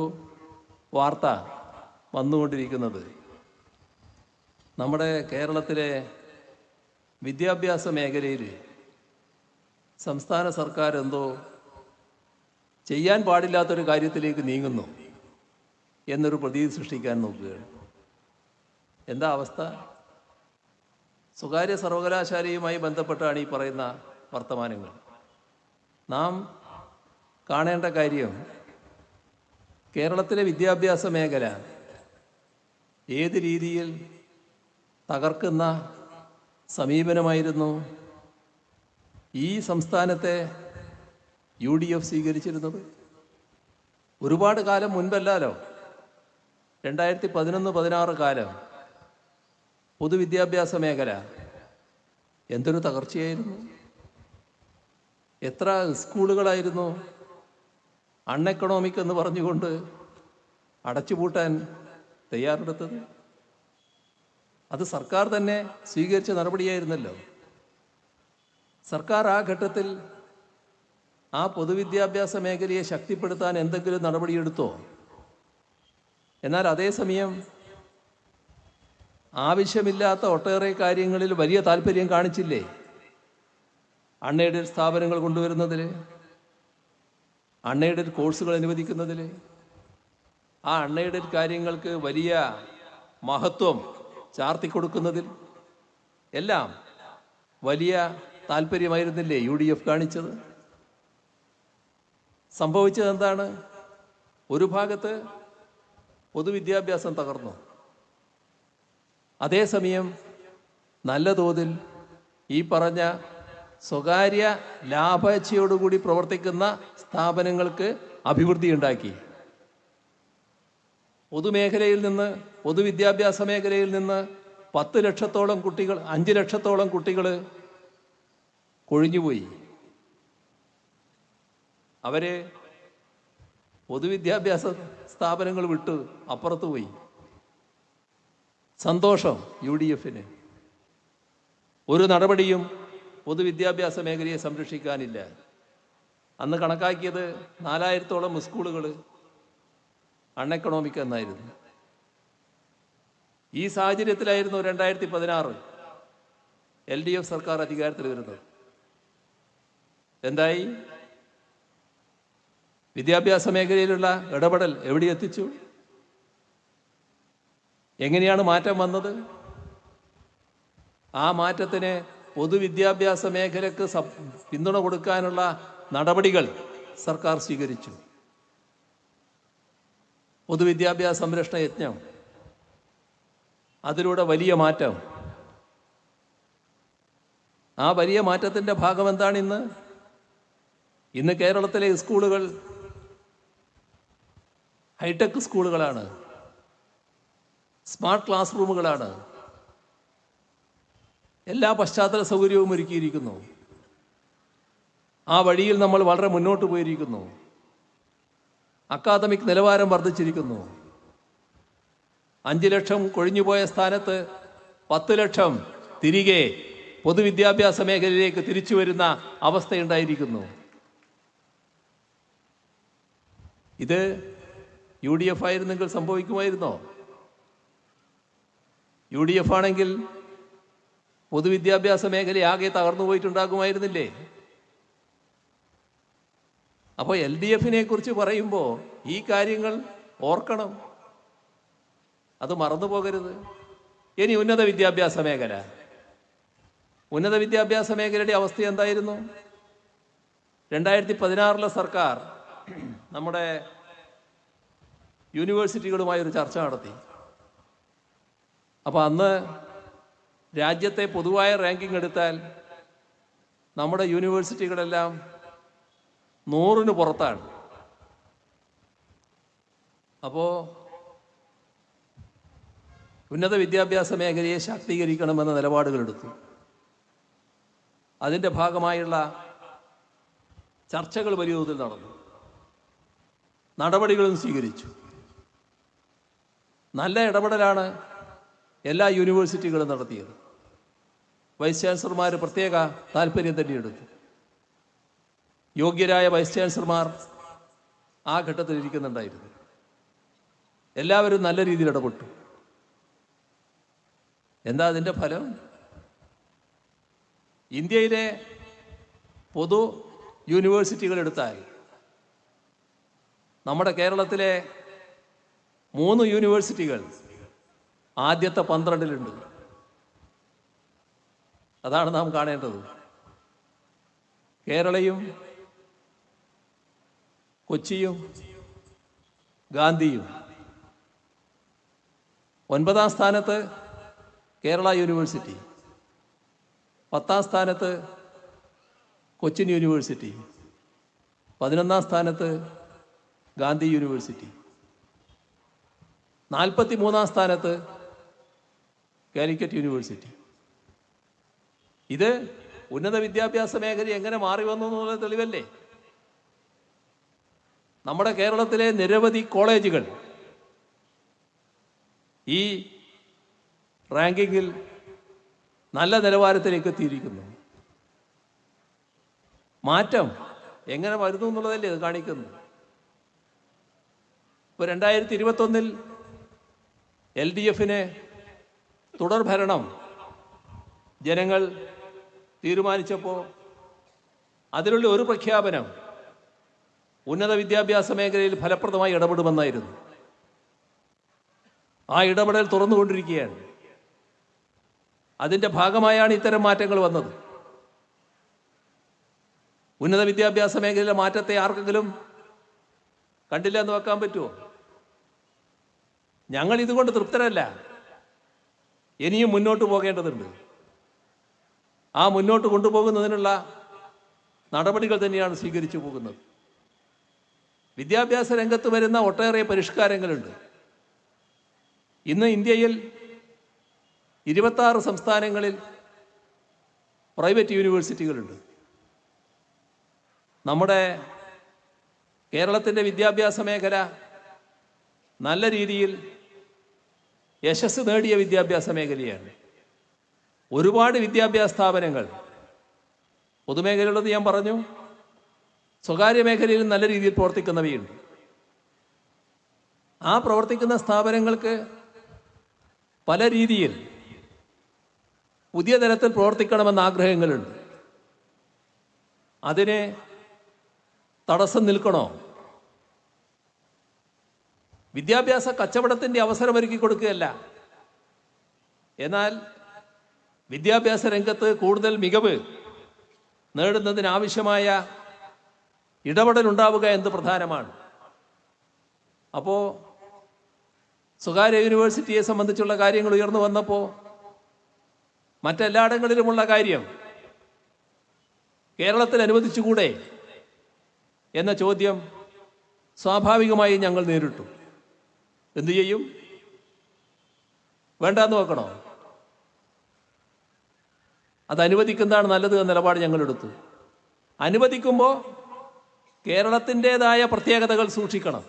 വാർത്ത വന്നുകൊണ്ടിരിക്കുന്നത് നമ്മുടെ കേരളത്തിലെ വിദ്യാഭ്യാസ മേഖലയിൽ സംസ്ഥാന സർക്കാർ എന്തോ ചെയ്യാൻ പാടില്ലാത്തൊരു കാര്യത്തിലേക്ക് നീങ്ങുന്നു എന്നൊരു പ്രതീതി സൃഷ്ടിക്കാൻ നോക്കുകയാണ്. എന്താ അവസ്ഥ? സ്വകാര്യ സർവകലാശാലയുമായി ബന്ധപ്പെട്ടാണ് ഈ പറയുന്ന വർത്തമാനങ്ങൾ. നാം കാണേണ്ട കാര്യം, കേരളത്തിലെ വിദ്യാഭ്യാസ മേഖല ഏത് രീതിയിൽ തകർക്കുന്ന സമീപനമായിരുന്നു ഈ സംസ്ഥാനത്തെ UDF സ്വീകരിച്ചിരുന്നത്. ഒരുപാട് കാലം മുൻപല്ലല്ലോ, 2011-16 കാലം പൊതുവിദ്യാഭ്യാസ മേഖല എന്തൊരു തകർച്ചയായിരുന്നു. എത്ര സ്കൂളുകളായിരുന്നു അൺഎക്കണോമിക് എന്ന് പറഞ്ഞുകൊണ്ട് അടച്ചുപൂട്ടാൻ തയ്യാറെടുത്തത്. അത് സർക്കാർ തന്നെ സ്വീകരിച്ച നടപടിയായിരുന്നല്ലോ. സർക്കാർ ആ ഘട്ടത്തിൽ ആ പൊതുവിദ്യാഭ്യാസ മേഖലയെ ശക്തിപ്പെടുത്താൻ എന്തെങ്കിലും നടപടിയെടുത്തോ? എന്നാൽ അതേസമയം ആവശ്യമില്ലാത്ത ഒട്ടേറെ കാര്യങ്ങളിൽ വലിയ താല്പര്യം കാണിച്ചില്ലേ? അൺഎയ്ഡഡ് സ്ഥാപനങ്ങൾ കൊണ്ടുവരുന്നതിൽ, അൺഎയ്ഡഡ് കോഴ്സുകൾ അനുവദിക്കുന്നതിൽ, ആ അൺഎയ്ഡഡ് കാര്യങ്ങൾക്ക് വലിയ മഹത്വം ചാർത്തിക്കൊടുക്കുന്നതിൽ എല്ലാം വലിയ താല്പര്യമായിരുന്നില്ലേ UDF കാണിച്ചത്? സംഭവിച്ചത് എന്താണ്? ഒരു ഭാഗത്ത് പൊതുവിദ്യാഭ്യാസം തകർന്നു, അതേസമയം നല്ല തോതിൽ ഈ പറഞ്ഞ സ്വകാര്യ ലാഭേച്ഛയോടുകൂടി പ്രവർത്തിക്കുന്ന സ്ഥാപനങ്ങൾക്ക് അഭിവൃദ്ധി ഉണ്ടാക്കി. പൊതുമേഖലയിൽ നിന്ന്, പൊതുവിദ്യാഭ്യാസ മേഖലയിൽ നിന്ന് 10 ലക്ഷത്തോളം കുട്ടികൾ, 5 ലക്ഷത്തോളം കുട്ടികൾ കൊഴിഞ്ഞുപോയി. അവര് പൊതുവിദ്യാഭ്യാസ സ്ഥാപനങ്ങൾ വിട്ട് അപ്പുറത്ത് പോയി. സന്തോഷം UDFന്. ഒരു നടപടിയും പൊതുവിദ്യാഭ്യാസ മേഖലയെ സംരക്ഷിക്കാനില്ല. അന്ന് കണക്കാക്കിയത് 4000-ഓളം സ്കൂളുകൾ അൺഎക്കണോമിക് എന്നായിരുന്നു. ഈ സാഹചര്യത്തിലായിരുന്നു 2016 LDF സർക്കാർ അധികാരത്തിൽ വരുന്നത്. എന്തായി? വിദ്യാഭ്യാസ മേഖലയിലുള്ള ഇടപെടൽ എവിടെ എത്തിച്ചു? എങ്ങനെയാണ് മാറ്റം വന്നത്? ആ മാറ്റത്തിന് പൊതുവിദ്യാഭ്യാസ മേഖലക്ക് പിന്തുണ കൊടുക്കാനുള്ള നടപടികൾ സർക്കാർ സ്വീകരിച്ചു. പൊതുവിദ്യാഭ്യാസ സംരക്ഷണ യജ്ഞം, അതിലൂടെ വലിയ മാറ്റം. ആ വലിയ മാറ്റത്തിൻ്റെ ഭാഗം എന്താണ് ഇന്ന്? ഇന്ന് കേരളത്തിലെ സ്കൂളുകൾ ഹൈടെക് സ്കൂളുകളാണ്, സ്മാർട്ട് ക്ലാസ് റൂമുകളാണ്, എല്ലാ പശ്ചാത്തല സൗകര്യവും ഒരുക്കിയിരിക്കുന്നു. ആ വഴിയിൽ നമ്മൾ വളരെ മുന്നോട്ട് പോയിരിക്കുന്നു. അക്കാദമിക് നിലവാരം വർദ്ധിച്ചിരിക്കുന്നു. 5 ലക്ഷം കൊഴിഞ്ഞുപോയ സ്ഥാനത്ത് 10 ലക്ഷം തിരികെ പൊതുവിദ്യാഭ്യാസ മേഖലയിലേക്ക് തിരിച്ചു വരുന്ന അവസ്ഥയുണ്ടായിരിക്കുന്നു. ഇത് UDF ആയിരുന്നെങ്കിൽ സംഭവിക്കുമായിരുന്നോ? UDF ആണെങ്കിൽ പൊതുവിദ്യാഭ്യാസ മേഖല ആകെ തകർന്നു പോയിട്ടുണ്ടാകുമായിരുന്നില്ലേ? അപ്പോൾ LDFനെ കുറിച്ച് പറയുമ്പോൾ ഈ കാര്യങ്ങൾ ഓർക്കണം, അത് മറന്നു പോകരുത്. ഇനി ഉന്നത വിദ്യാഭ്യാസ മേഖല, ഉന്നത വിദ്യാഭ്യാസ മേഖലയുടെ അവസ്ഥ എന്തായിരുന്നു? 2016 സർക്കാർ നമ്മുടെ യൂണിവേഴ്സിറ്റികളുമായൊരു ചർച്ച നടത്തി. അപ്പോൾ അന്ന് രാജ്യത്തെ പൊതുവായ റാങ്കിങ് എടുത്താൽ നമ്മുടെ യൂണിവേഴ്സിറ്റികളെല്ലാം 100-ന് പുറത്താണ്. അപ്പോൾ ഉന്നത വിദ്യാഭ്യാസ മേഖലയെ ശാക്തീകരിക്കണമെന്ന നിലപാടുകളെടുത്തു. അതിൻ്റെ ഭാഗമായുള്ള ചർച്ചകൾ വലിയ തോതിൽ നടന്നു, നടപടികളും സ്വീകരിച്ചു. നല്ല ഇടപെടലാണ് എല്ലാ യൂണിവേഴ്സിറ്റികളും നടത്തിയത്. വൈസ് ചാൻസലർമാർ പ്രത്യേക താല്പര്യം തന്നെ എടുത്തു. യോഗ്യരായ വൈസ് ചാൻസലർമാർ ആ ഘട്ടത്തിൽ ഇരിക്കുന്നുണ്ടായിരുന്നു. എല്ലാവരും നല്ല രീതിയിൽ ഇടപെട്ടു. എന്താ അതിൻ്റെ ഫലം? ഇന്ത്യയിലെ പൊതു യൂണിവേഴ്സിറ്റികൾ എടുത്താൽ നമ്മുടെ കേരളത്തിലെ 3 യൂണിവേഴ്സിറ്റികൾ ആദ്യത്തെ 12-ലുണ്ട്. അതാണ് നാം കാണേണ്ടത്. കേരളയും കൊച്ചിയും ഗാന്ധിയും. 9-ാം സ്ഥാനത്ത് കേരള യൂണിവേഴ്സിറ്റി, 10-ാം സ്ഥാനത്ത് കൊച്ചിൻ യൂണിവേഴ്സിറ്റി, 11-ാം സ്ഥാനത്ത് ഗാന്ധി യൂണിവേഴ്സിറ്റി, 43-ാം സ്ഥാനത്ത് കാലിക്കറ്റ് യൂണിവേഴ്സിറ്റി. ഇത് ഉന്നത വിദ്യാഭ്യാസ മേഖല എങ്ങനെ മാറി വന്നു എന്നുള്ള തെളിവല്ലേ? നമ്മുടെ കേരളത്തിലെ നിരവധി കോളേജുകൾ ഈ റാങ്കിങ്ങിൽ നല്ല നിലവാരത്തിലേക്ക് എത്തിയിരിക്കുന്നു. മാറ്റം എങ്ങനെ വരുന്നു എന്നുള്ളതല്ലേ അത് കാണിക്കുന്നത്. ഇപ്പോൾ 2021 LDF-ന് തുടർ ഭരണം ജനങ്ങൾ തീരുമാനിച്ചപ്പോൾ അതിലുള്ള ഒരു പ്രഖ്യാപനം ഉന്നത വിദ്യാഭ്യാസ മേഖലയിൽ ഫലപ്രദമായി ഇടപെടുമെന്നായിരുന്നു. ആ ഇടപെടൽ തുറന്നുകൊണ്ടിരിക്കുകയാണ്. അതിൻ്റെ ഭാഗമായാണ് ഇത്തരം മാറ്റങ്ങൾ വന്നത്. ഉന്നത വിദ്യാഭ്യാസ മേഖലയിലെ മാറ്റത്തെ ആർക്കെങ്കിലും കണ്ടില്ല എന്ന് വെക്കാൻ പറ്റുമോ? ഞങ്ങൾ ഇതുകൊണ്ട് തൃപ്തരല്ല. ഇനിയും മുന്നോട്ട് പോകേണ്ടതുണ്ട്. ആ മുന്നോട്ട് കൊണ്ടുപോകുന്നതിനുള്ള നടപടികൾ തന്നെയാണ് സ്വീകരിച്ചു പോകുന്നത്. വിദ്യാഭ്യാസ രംഗത്ത് വരുന്ന ഒട്ടേറെ പരിഷ്കാരങ്ങളുണ്ട്. ഇന്ന് ഇന്ത്യയിൽ 26 സംസ്ഥാനങ്ങളിൽ പ്രൈവറ്റ് യൂണിവേഴ്സിറ്റികളുണ്ട്. നമ്മുടെ കേരളത്തിൻ്റെ വിദ്യാഭ്യാസ മേഖല നല്ല രീതിയിൽ യശസ് നേടിയ വിദ്യാഭ്യാസ മേഖലയാണ്. ഒരുപാട് വിദ്യാഭ്യാസ സ്ഥാപനങ്ങൾ, പൊതുമേഖലയുള്ളത് ഞാൻ പറഞ്ഞു, സ്വകാര്യ മേഖലയിൽ നല്ല രീതിയിൽ പ്രവർത്തിക്കുന്നവയുണ്ട്. ആ പ്രവർത്തിക്കുന്ന സ്ഥാപനങ്ങൾക്ക് പല രീതിയിൽ പുതിയ തരത്തിൽ പ്രവർത്തിക്കണമെന്ന ആഗ്രഹങ്ങളുണ്ട്. അതിന് തടസ്സം നിൽക്കണോ? വിദ്യാഭ്യാസ കച്ചവടത്തിൻ്റെ അവസരമൊരുക്കി കൊടുക്കുകയല്ല, എന്നാൽ വിദ്യാഭ്യാസ രംഗത്ത് കൂടുതൽ മികവ് നേടുന്നതിനാവശ്യമായ ഇടപെടൽ ഉണ്ടാവുക എന്ന് പ്രധാനമാണ്. അപ്പോൾ സ്വകാര്യ യൂണിവേഴ്സിറ്റിയെ സംബന്ധിച്ചുള്ള കാര്യങ്ങൾ ഉയർന്നു വന്നപ്പോൾ മറ്റെല്ലായിടങ്ങളിലുമുള്ള കാര്യം കേരളത്തിൽ അനുവദിച്ചുകൂടെ എന്ന ചോദ്യം സ്വാഭാവികമായി ഞങ്ങൾ നേരിട്ടു. എന്തു ചെയ്യും? വേണ്ടാന്ന് വെക്കണോ? അത് അനുവദിക്കുന്നതാണ് നല്ലത് എന്ന നിലപാട് ഞങ്ങൾ എടുത്തു. അനുവദിക്കുമ്പോൾ കേരളത്തിൻ്റെതായ പ്രത്യേകതകൾ സൂക്ഷിക്കണം.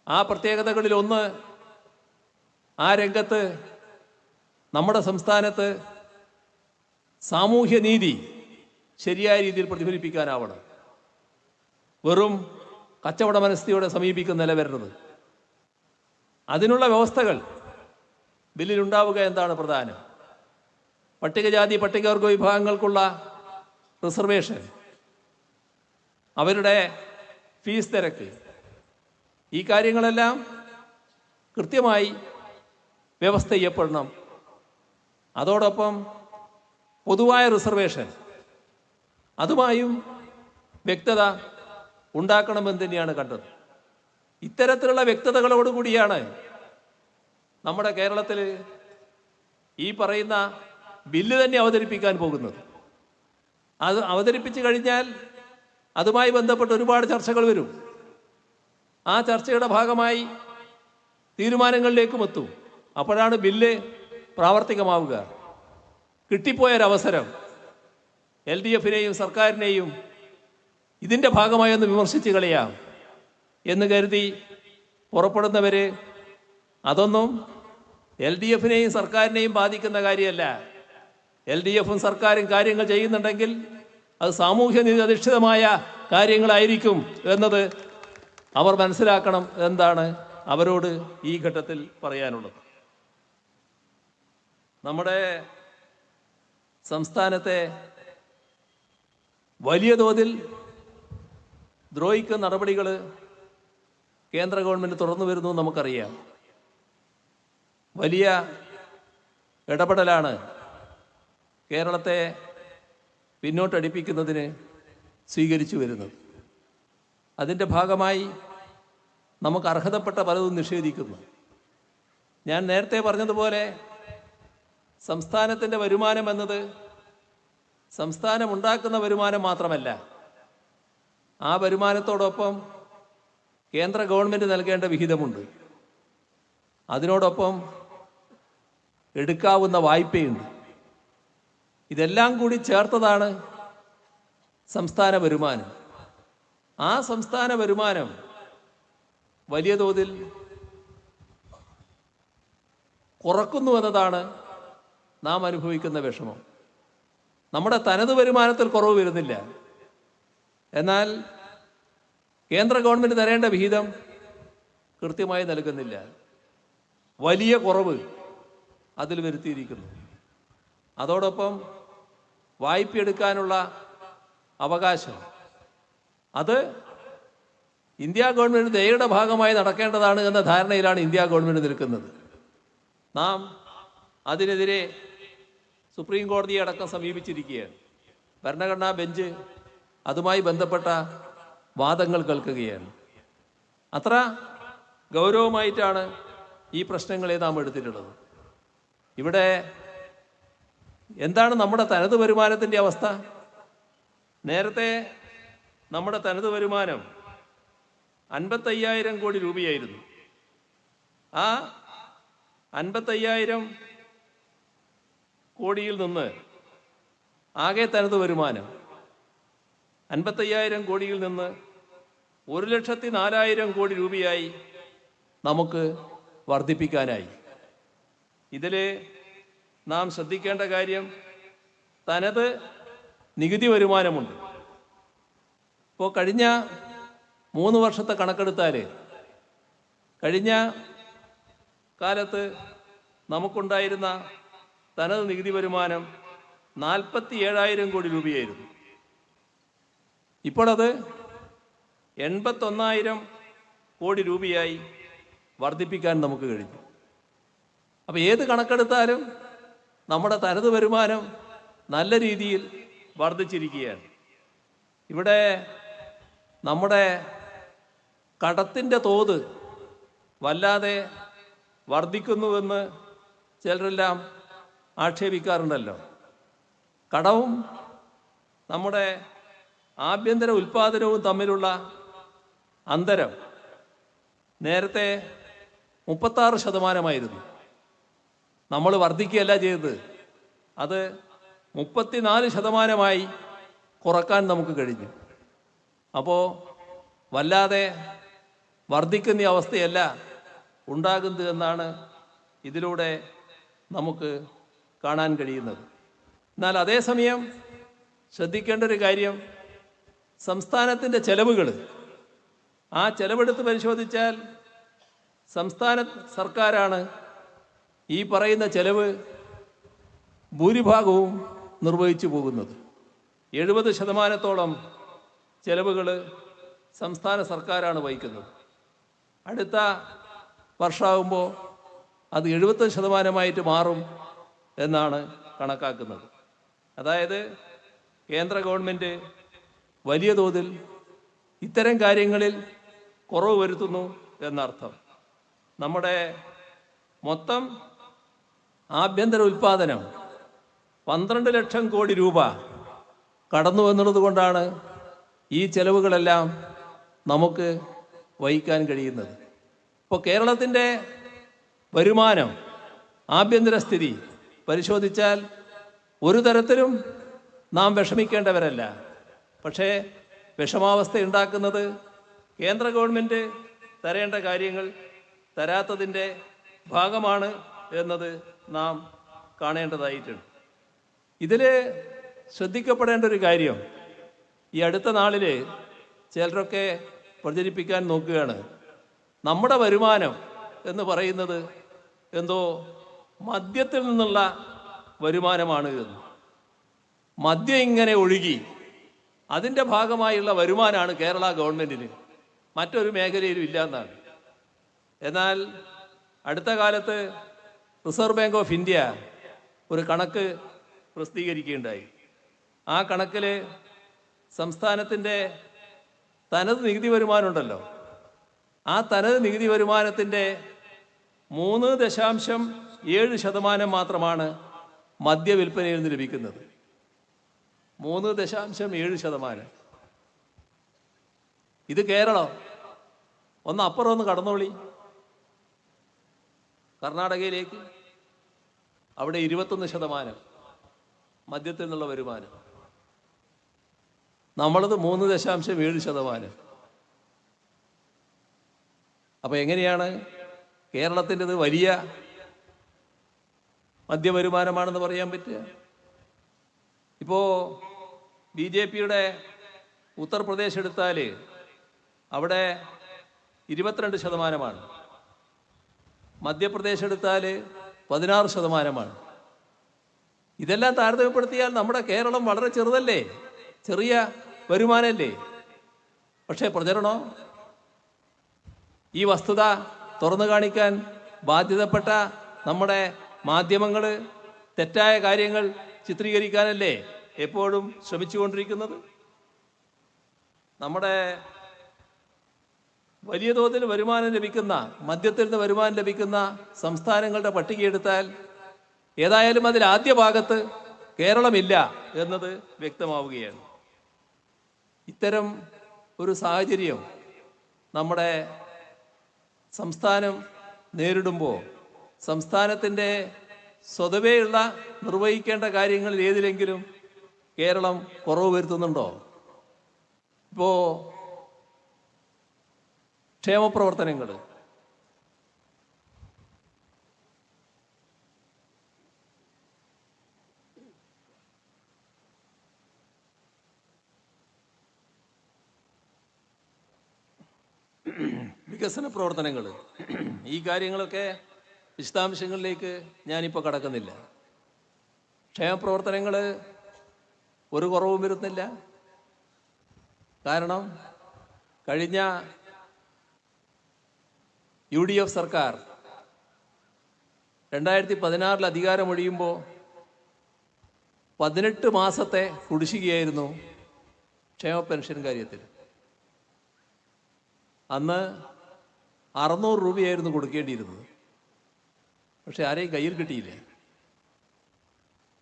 ആ പ്രത്യേകതകളിൽ ഒന്ന്, ആ രംഗത്ത് നമ്മുടെ സംസ്ഥാനത്ത് സാമൂഹ്യനീതി ശരിയായ രീതിയിൽ പ്രതിഫലിപ്പിക്കാനാവണം. വെറും കച്ചവട മനസ്ഥിതിയോടെ സമീപിക്കുന്ന നില വരരുത്. അതിനുള്ള വ്യവസ്ഥകൾ ബില്ലിലുണ്ടാവുക എന്താണ് പ്രധാനം. പട്ടികജാതി പട്ടികവർഗ വിഭാഗങ്ങൾക്കുള്ള റിസർവേഷൻ, അവരുടെ ഫീസ് നിരക്ക്, ഈ കാര്യങ്ങളെല്ലാം കൃത്യമായി വ്യവസ്ഥ ചെയ്യപ്പെടണം. അതോടൊപ്പം പൊതുവായ റിസർവേഷൻ, അതുമായും വ്യക്തത ഉണ്ടാക്കണമെന്ന് തന്നെയാണ് കണ്ടത്. ഇത്തരത്തിലുള്ള വ്യക്തതകളോടുകൂടിയാണ് നമ്മുടെ കേരളത്തിൽ ഈ പറയുന്ന ബില്ല് തന്നെ അവതരിപ്പിക്കാൻ പോകുന്നത്. അത് അവതരിപ്പിച്ചു കഴിഞ്ഞാൽ അതുമായി ബന്ധപ്പെട്ട് ഒരുപാട് ചർച്ചകൾ വരും. ആ ചർച്ചയുടെ ഭാഗമായി തീരുമാനങ്ങളിലേക്കും എത്തും. അപ്പോഴാണ് ബില്ല് പ്രാവർത്തികമാവുക. കിട്ടിപ്പോയൊരവസരം LDF-നെയും സർക്കാരിനെയും ഇതിൻ്റെ ഭാഗമായി ഒന്ന് വിമർശിച്ച് കളയാം എന്ന് കരുതി പുറപ്പെടുന്നവർ, അതൊന്നും LDF-നെയും സർക്കാരിനെയും ബാധിക്കുന്ന കാര്യമല്ല. LDF-ഉം സർക്കാരും കാര്യങ്ങൾ ചെയ്യുന്നുണ്ടെങ്കിൽ അത് സാമൂഹ്യനീതി അധിഷ്ഠിതമായ കാര്യങ്ങളായിരിക്കും എന്നത് അവർ മനസ്സിലാക്കണം. എന്താണ് അവരോട് ഈ ഘട്ടത്തിൽ പറയാനുള്ളത്? നമ്മുടെ സംസ്ഥാനത്തെ വലിയ തോതിൽ ദ്രോഹിക്കുന്ന നടപടികൾ കേന്ദ്ര ഗവൺമെൻറ് തുറന്നു വരുന്നു നമുക്കറിയാം. വലിയ ഇടപെടലാണ് കേരളത്തെ പിന്നോട്ടടിപ്പിക്കുന്നതിന് സ്വീകരിച്ചു വരുന്നത്. അതിൻ്റെ ഭാഗമായി നമുക്ക് അർഹതപ്പെട്ട പലതും നിഷേധിക്കുന്നു. ഞാൻ നേരത്തെ പറഞ്ഞതുപോലെ സംസ്ഥാനത്തിൻ്റെ വരുമാനം എന്നത് സംസ്ഥാനം ഉണ്ടാക്കുന്ന വരുമാനം മാത്രമല്ല, ആ വരുമാനത്തോടൊപ്പം കേന്ദ്ര ഗവൺമെൻറ് നൽകേണ്ട വിഹിതമുണ്ട്. അതിനോടൊപ്പം എടുക്കാവുന്ന വായ്പയുണ്ട്. ഇതെല്ലാം കൂടി ചേർത്തതാണ് സംസ്ഥാന വരുമാനം. ആ സംസ്ഥാന വരുമാനം വലിയ തോതിൽ കുറക്കുന്നു എന്നതാണ് നാം അനുഭവിക്കുന്ന വിഷമം. നമ്മുടെ തനത് വരുമാനത്തിൽ കുറവ് വരുന്നില്ല, എന്നാൽ കേന്ദ്ര ഗവൺമെൻറ് തരേണ്ട വിഹിതം കൃത്യമായി നൽകുന്നില്ല. വലിയ കുറവ് അതിൽ വരുത്തിയിരിക്കുന്നു. അതോടൊപ്പം വായ്പയെടുക്കാനുള്ള അവകാശം അത് ഇന്ത്യ ഗവൺമെൻറ് ദയയുടെ ഭാഗമായി നടക്കേണ്ടതാണ് എന്ന ധാരണയിലാണ് ഇന്ത്യ ഗവൺമെൻറ് നിൽക്കുന്നത്. നാം അതിനെതിരെ സുപ്രീം കോടതിയെ അടക്കം സമീപിച്ചിരിക്കുകയാണ്. ഭരണഘടനാ ബെഞ്ച് അതുമായി ബന്ധപ്പെട്ട വാദങ്ങൾ കേൾക്കുകയാണ്. അത്ര ഗൗരവമായിട്ടാണ് ഈ പ്രശ്നങ്ങളെ നാം എടുത്തിട്ടുള്ളത്. ഇവിടെ എന്താണ് നമ്മുടെ തനത് വരുമാനത്തിൻ്റെ അവസ്ഥ? നേരത്തെ നമ്മുടെ തനത് വരുമാനം 55,000 കോടി രൂപയായിരുന്നു. ആ 55,000 കോടിയിൽ നിന്ന് ആകെ തനത് വരുമാനം 55,000 കോടിയിൽ നിന്ന് 1,04,000 കോടി രൂപയായി നമുക്ക് വർദ്ധിപ്പിക്കാനായി. ഇതിൽ നാം ശ്രദ്ധിക്കേണ്ട കാര്യം, തനത് നികുതി വരുമാനമുണ്ട്. ഇപ്പോൾ കഴിഞ്ഞ 3 വർഷത്തെ കണക്കെടുത്താൽ കഴിഞ്ഞ കാലത്ത് നമുക്കുണ്ടായിരുന്ന തനത് നികുതി വരുമാനം 47,000 കോടി രൂപയായിരുന്നു. ഇപ്പോഴത് 81,000 കോടി രൂപയായി വർദ്ധിപ്പിക്കാൻ നമുക്ക് കഴിഞ്ഞു. അപ്പോൾ ഏത് കണക്കെടുത്താലും നമ്മുടെ തനത് വരുമാനം നല്ല രീതിയിൽ വർദ്ധിച്ചിരിക്കുകയാണ്. ഇവിടെ നമ്മുടെ കടത്തിൻ്റെ തോത് വല്ലാതെ വർദ്ധിക്കുന്നുവെന്ന് ചിലരെല്ലാം ആക്ഷേപിക്കാറുണ്ടല്ലോ. കടവും നമ്മുടെ ആഭ്യന്തര ഉൽപ്പാദനവും തമ്മിലുള്ള അന്തരം നേരത്തെ 36%. നമ്മൾ വർദ്ധിക്കുകയല്ല ചെയ്തത്, അത് 34% കുറക്കാൻ നമുക്ക് കഴിഞ്ഞു. അപ്പോൾ വല്ലാതെ വർദ്ധിക്കുന്ന അവസ്ഥയല്ല ഉണ്ടാകുന്നത് എന്നാണ് ഇതിലൂടെ നമുക്ക് കാണാൻ കഴിയുന്നത്. എന്നാൽ അതേസമയം ശ്രദ്ധിക്കേണ്ട ഒരു കാര്യം, സംസ്ഥാനത്തിൻ്റെ ചെലവുകൾ, ആ ചെലവെടുത്ത് പരിശോധിച്ചാൽ സംസ്ഥാന സർക്കാരാണ് ഈ പറയുന്ന ചെലവ് ഭൂരിഭാഗവും നിർവഹിച്ചു പോകുന്നത്. 70% ചെലവുകൾ സംസ്ഥാന സർക്കാരാണ് വഹിക്കുന്നത്. അടുത്ത വർഷമാകുമ്പോൾ അത് 75% മാറും എന്നാണ് കണക്കാക്കുന്നത്. അതായത് കേന്ദ്ര ഗവൺമെൻറ് വലിയ തോതിൽ ഇത്തരം കാര്യങ്ങളിൽ കുറവ് വരുത്തുന്നു എന്നർത്ഥം. നമ്മുടെ മൊത്തം ആഭ്യന്തര ഉൽപ്പാദനം 12 ലക്ഷം കോടി രൂപ കടന്നു എന്നുള്ളത് കൊണ്ടാണ് ഈ ചെലവുകളെല്ലാം നമുക്ക് വഹിക്കാൻ കഴിയുന്നത്. ഇപ്പോൾ കേരളത്തിൻ്റെ വരുമാനം, ആഭ്യന്തര സ്ഥിതി പരിശോധിച്ചാൽ ഒരു തരത്തിലും നാം വിഷമിക്കേണ്ടവരല്ല. പക്ഷേ വിഷമാവസ്ഥ ഉണ്ടാക്കുന്നത് കേന്ദ്ര ഗവൺമെൻറ് തരേണ്ട കാര്യങ്ങൾ തരാത്തതിൻ്റെ ഭാഗമാണ് എന്നത് നാം കാണേണ്ടതായിട്ടുണ്ട്. ഇതിൽ ശ്രദ്ധിക്കപ്പെടേണ്ട ഒരു കാര്യം, ഈ അടുത്ത നാളിൽ ചിലരൊക്കെ പ്രചരിപ്പിക്കാൻ നോക്കുകയാണ്, നമ്മുടെ വരുമാനം എന്ന് പറയുന്നത് എന്തോ മദ്യത്തിൽ നിന്നുള്ള വരുമാനമാണ് എന്ന്. മദ്യം ഇങ്ങനെ ഒഴുകി അതിൻ്റെ ഭാഗമായുള്ള വരുമാനമാണ് കേരള ഗവൺമെൻറ്റിന്, മറ്റൊരു മേഖലയിലും ഇല്ല എന്നാണ്. എന്നാൽ അടുത്ത കാലത്ത് റിസർവ് ബാങ്ക് ഓഫ് ഇന്ത്യ ഒരു കണക്ക് പ്രസിദ്ധീകരിക്കുകയുണ്ടായി. ആ കണക്കിൽ സംസ്ഥാനത്തിൻ്റെ തനത് നികുതി വരുമാനമുണ്ടല്ലോ, ആ തനത് നികുതി വരുമാനത്തിൻ്റെ 3.7% മാത്രമാണ് മദ്യവിൽപ്പനയിൽ നിന്ന് ലഭിക്കുന്നത്. 3.7%. ഇത് കേരളം. ഒന്ന് അപ്പുറം ഒന്ന് കടന്നോളി, കർണാടകയിലേക്ക്. അവിടെ 21% മദ്യത്തിൽ നിന്നുള്ള വരുമാനം. നമ്മളത് 3.7%. അപ്പോൾ എങ്ങനെയാണ് കേരളത്തിൻ്റെത് വലിയ മധ്യവരുമാനമാണെന്ന് പറയാൻ പറ്റുക? ഇപ്പോൾ BJP-യുടെ ഉത്തർപ്രദേശ് എടുത്താൽ അവിടെ 22%. മധ്യപ്രദേശ് എടുത്താൽ 16%. ഇതെല്ലാം താരതമ്യപ്പെടുത്തിയാൽ നമ്മുടെ കേരളം വളരെ ചെറുതല്ലേ, ചെറിയ വരുമാനമല്ലേ? പക്ഷേ പ്രചരണോ? ഈ വസ്തുത തുറന്നു കാണിക്കാൻ ബാധ്യതപ്പെട്ട നമ്മുടെ മാധ്യമങ്ങൾ തെറ്റായ കാര്യങ്ങൾ ചിത്രീകരിക്കാനല്ലേ എപ്പോഴും ശ്രമിച്ചുകൊണ്ടിരിക്കുന്നത്? നമ്മുടെ വലിയ തോതിൽ വരുമാനം ലഭിക്കുന്ന, മദ്യത്തിൽ നിന്ന് വരുമാനം ലഭിക്കുന്ന സംസ്ഥാനങ്ങളുടെ പട്ടികയെടുത്താൽ ഏതായാലും അതിൽ ആദ്യ ഭാഗത്ത് കേരളമില്ല എന്നത് വ്യക്തമാവുകയാണ്. ഇത്തരം ഒരു സാഹചര്യം നമ്മുടെ സംസ്ഥാനം നേരിടുമ്പോൾ സംസ്ഥാനത്തിൻ്റെ സ്വതവേയുള്ള നിർവഹിക്കേണ്ട കാര്യങ്ങളിൽ ഏതിലെങ്കിലും കേരളം കുറവ് വരുത്തുന്നുണ്ടോ? ഇപ്പോൾ ക്ഷേമപ്രവർത്തനങ്ങൾ, വികസന പ്രവർത്തനങ്ങൾ, ഈ കാര്യങ്ങളൊക്കെ വിശദാംശങ്ങളിലേക്ക് ഞാനിപ്പോൾ കടക്കുന്നില്ല. ക്ഷേമപ്രവർത്തനങ്ങൾ ഒരു കുറവും വരുന്നില്ല. കാരണം കഴിഞ്ഞ UDF സർക്കാർ 2016 അധികാരമൊഴിയുമ്പോൾ 18 മാസത്തെ കുടിശ്ശികയായിരുന്നു ക്ഷേമ പെൻഷൻ കാര്യത്തിൽ. അന്ന് 600 രൂപയായിരുന്നു കൊടുക്കേണ്ടിയിരുന്നത്. പക്ഷെ ആരെയും കയ്യിൽ കിട്ടിയില്ല.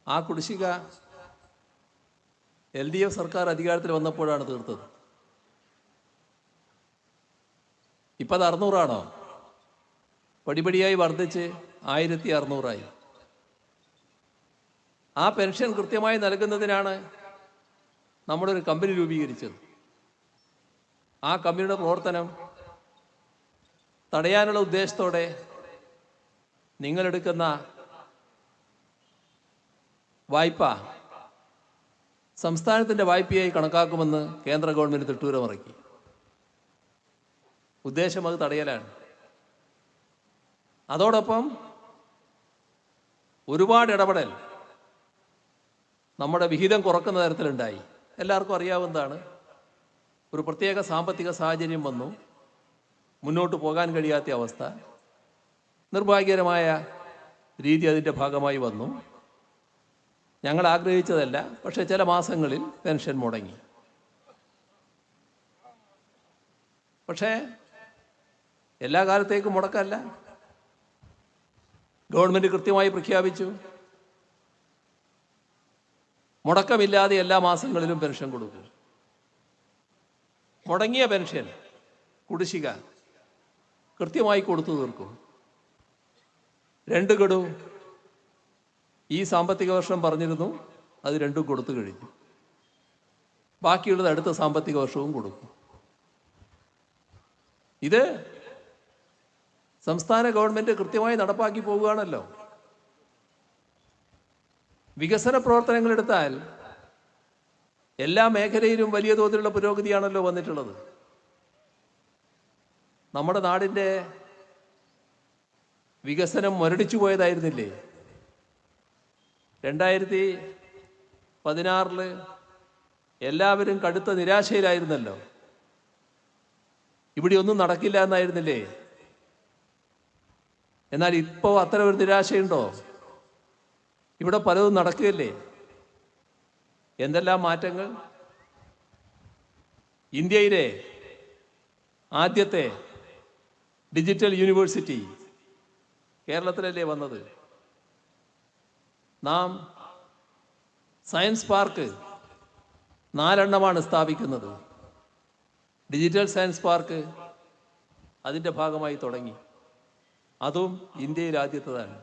ആ കുടിശ്ശിക LDF സർക്കാർ അധികാരത്തിൽ വന്നപ്പോഴാണ് തീർത്തത്. ഇപ്പം അത് 600 പടിപടിയായി വർദ്ധിച്ച് 1600. ആ പെൻഷൻ കൃത്യമായി നൽകുന്നതിനാണ് നമ്മളൊരു കമ്പനി രൂപീകരിച്ചത്. ആ കമ്പനിയുടെ പ്രവർത്തനം തടയാനുള്ള ഉദ്ദേശത്തോടെ നിങ്ങളെടുക്കുന്ന വായ്പ സംസ്ഥാനത്തിൻ്റെ വായ്പയായി കണക്കാക്കുമെന്ന് കേന്ദ്ര ഗവൺമെൻറ് തിട്ടൂരമിറക്കി. ഉദ്ദേശം അത് തടയലാണ്. അതോടൊപ്പം ഒരുപാട് ഇടപെടൽ നമ്മുടെ വിഹിതം കുറക്കുന്ന തരത്തിലുണ്ടായി. എല്ലാവർക്കും അറിയാവുന്നതാണ്. ഒരു പ്രത്യേക സാമ്പത്തിക സാഹചര്യം വന്നു, മുന്നോട്ട് പോകാൻ കഴിയാത്ത അവസ്ഥ, നിർഭാഗ്യകരമായ രീതി അതിൻ്റെ ഭാഗമായി വന്നു. ഞങ്ങൾ ആഗ്രഹിച്ചതല്ല, പക്ഷേ ചില മാസങ്ങളിൽ പെൻഷൻ മുടങ്ങി. പക്ഷേ എല്ലാ കാലത്തേക്കും മുടക്കമല്ല. ഗവൺമെൻറ് കൃത്യമായി പ്രഖ്യാപിച്ചു, മുടക്കമില്ലാതെ എല്ലാ മാസങ്ങളിലും പെൻഷൻ കൊടുക്കും. മുടങ്ങിയ പെൻഷൻ കുടിശ്ശിക കൃത്യമായി കൊടുത്തു തീർക്കും. 2 ഗഡു ഈ സാമ്പത്തിക വർഷം പറഞ്ഞിരുന്നു, അത് 2 കൊടുത്തു കഴിഞ്ഞു. ബാക്കിയുള്ളത് അടുത്ത സാമ്പത്തിക വർഷവും കൊടുക്കും. ഇത് സംസ്ഥാന ഗവൺമെൻറ് കൃത്യമായി നടപ്പാക്കി പോവുകയാണല്ലോ. വികസന പ്രവർത്തനങ്ങളെടുത്താൽ എല്ലാ മേഖലയിലും വലിയ തോതിലുള്ള പുരോഗതിയാണല്ലോ വന്നിട്ടുള്ളത്. നമ്മുടെ നാടിൻ്റെ വികസനം മുരടിച്ചു പോയതായിരുന്നില്ലേ? 2016 എല്ലാവരും കടുത്ത നിരാശയിലായിരുന്നല്ലോ. ഇവിടെ ഒന്നും നടക്കില്ല എന്നായിരുന്നില്ലേ? എന്നാൽ ഇപ്പോൾ അത്ര ഒരു നിരാശയുണ്ടോ? ഇവിടെ പലതും നടക്കുകയല്ലേ. എന്തെല്ലാം മാറ്റങ്ങൾ! ഇന്ത്യയിലെ ആദ്യത്തെ ഡിജിറ്റൽ യൂണിവേഴ്സിറ്റി കേരളത്തിലല്ലേ വന്നത്? നാം സയൻസ് പാർക്ക് 4 സ്ഥാപിക്കുന്നത്. ഡിജിറ്റൽ സയൻസ് പാർക്ക് അതിൻ്റെ ഭാഗമായി തുടങ്ങി. അതും ഇന്ത്യയിൽ ആദ്യത്തേതാണ്.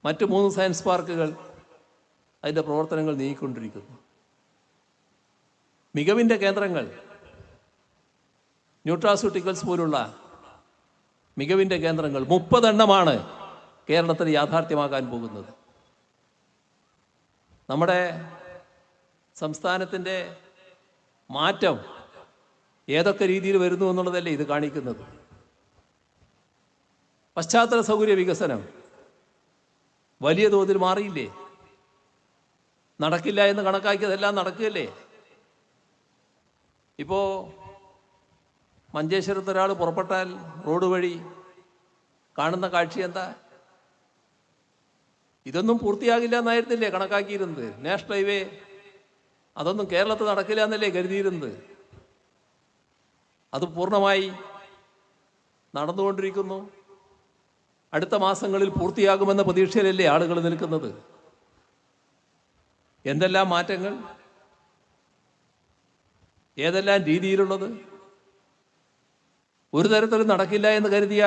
മറ്റ് 3 സയൻസ് പാർക്കുകൾ അതിൻ്റെ പ്രവർത്തനങ്ങൾ നീങ്ങിക്കൊണ്ടിരിക്കുന്നു. മികവിൻ്റെ കേന്ദ്രങ്ങൾ, ന്യൂട്രാസ്യൂട്ടിക്കൽസ് പോലുള്ള മികവിൻ്റെ കേന്ദ്രങ്ങൾ 30 കേരളത്തിൽ യാഥാർത്ഥ്യമാകാൻ പോകുന്നത്. നമ്മുടെ സംസ്ഥാനത്തിൻ്റെ മാറ്റം ഏതൊക്കെ രീതിയിൽ വരുന്നു എന്നുള്ളതല്ലേ ഇത് കാണിക്കുന്നത്. പശ്ചാത്തല സൗകര്യ വികസനം വലിയ തോതിൽ മാറിയില്ലേ? നടക്കില്ല എന്ന് കണക്കാക്കിയതെല്ലാം നടക്കുകയല്ലേ? ഇപ്പോൾ മഞ്ചേശ്വരത്ത് ഒരാൾ പുറപ്പെട്ടാൽ റോഡ് വഴി കാണുന്ന കാഴ്ച എന്താ? ഇതൊന്നും പൂർത്തിയാകില്ല എന്നായിരുന്നില്ലേ കണക്കാക്കിയിരുന്നത്? നാഷണൽ ഹൈവേ അതൊന്നും കേരളത്തിൽ നടക്കില്ല എന്നല്ലേ കരുതിയിരുന്നത്? അത് പൂർണ്ണമായി നടന്നുകൊണ്ടിരിക്കുന്നു. അടുത്ത മാസങ്ങളിൽ പൂർത്തിയാകുമെന്ന പ്രതീക്ഷയിലല്ലേ ആളുകൾ നിൽക്കുന്നത്? എന്തെല്ലാം മാറ്റങ്ങൾ, ഏതെല്ലാം രീതിയിലുള്ളത്. ഒരു തരത്തിലും നടക്കില്ല എന്ന് കരുതിയ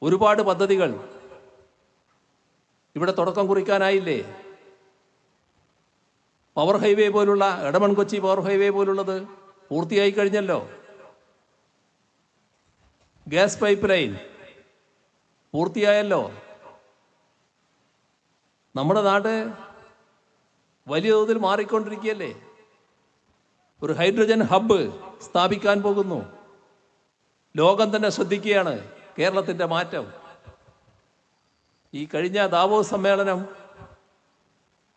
ഒരുപാട് പദ്ധതികൾ ഇവിടെ തുടക്കം കുറിക്കാനായില്ലേ? പവർ ഹൈവേ പോലുള്ള, എടമൺ കൊച്ചി പവർ ഹൈവേ പോലുള്ളത് പൂർത്തിയായി കഴിഞ്ഞല്ലോ. ഗ്യാസ് പൈപ്പ് ലൈൻ പൂർത്തിയായല്ലോ. നമ്മുടെ നാട് വലിയ തോതിൽ മാറിക്കൊണ്ടിരിക്കുകയല്ലേ? ഒരു ഹൈഡ്രജൻ ഹബ്ബ് സ്ഥാപിക്കാൻ പോകുന്നു. ലോകം തന്നെ ശ്രദ്ധിക്കുകയാണ് കേരളത്തിൻ്റെ മാറ്റം. ഈ കഴിഞ്ഞ ദാവോസ് സമ്മേളനം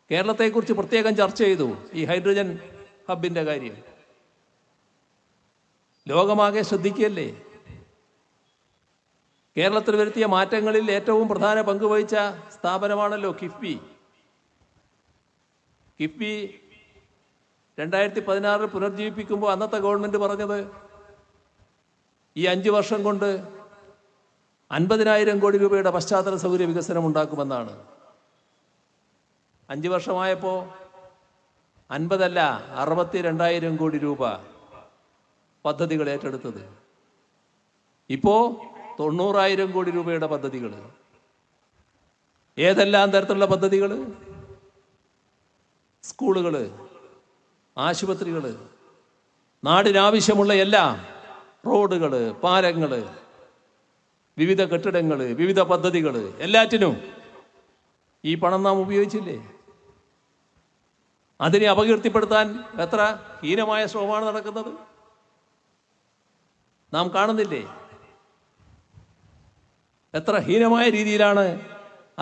കേരളത്തെക്കുറിച്ച് പ്രത്യേകം ചർച്ച ചെയ്തു. ഈ ഹൈഡ്രജൻ ഹബിൻ്റെ കാര്യം ലോകമാകെ ശ്രദ്ധിക്കുകയല്ലേ? കേരളത്തിൽ വരുത്തിയ മാറ്റങ്ങളിൽ ഏറ്റവും പ്രധാന പങ്ക് വഹിച്ച സ്ഥാപനമാണല്ലോ കിഫ്ബി. കിഫ്ബി 2016 പുനർജീവിപ്പിക്കുമ്പോൾ അന്നത്തെ ഗവൺമെൻറ് പറഞ്ഞത് ഈ 5 വർഷം കൊണ്ട് 50,000 കോടി രൂപയുടെ പശ്ചാത്തല സൗകര്യ വികസനം ഉണ്ടാക്കുമെന്നാണ്. 5 വർഷമായപ്പോൾ 50 അല്ല 62,000 കോടി രൂപ പദ്ധതികൾ ഏറ്റെടുത്തത്. ഇപ്പോൾ 90,000 കോടി രൂപയുടെ പദ്ധതികൾ. ഏതെല്ലാം തരത്തിലുള്ള പദ്ധതികൾ? സ്കൂളുകൾ, ആശുപത്രികൾ, നാടിനാവശ്യമുള്ള എല്ലാം, റോഡുകൾ, പാലങ്ങൾ, വിവിധ കെട്ടിടങ്ങൾ, വിവിധ പദ്ധതികൾ, എല്ലാറ്റിനും ഈ പണം നാം ഉപയോഗിച്ചില്ലേ? അതിനെ അപകീർത്തിപ്പെടുത്താൻ എത്ര ഹീനമായ ശ്രമമാണ് നടക്കുന്നത്? നാം കാണുന്നില്ലേ? എത്ര ഹീനമായ രീതിയിലാണ്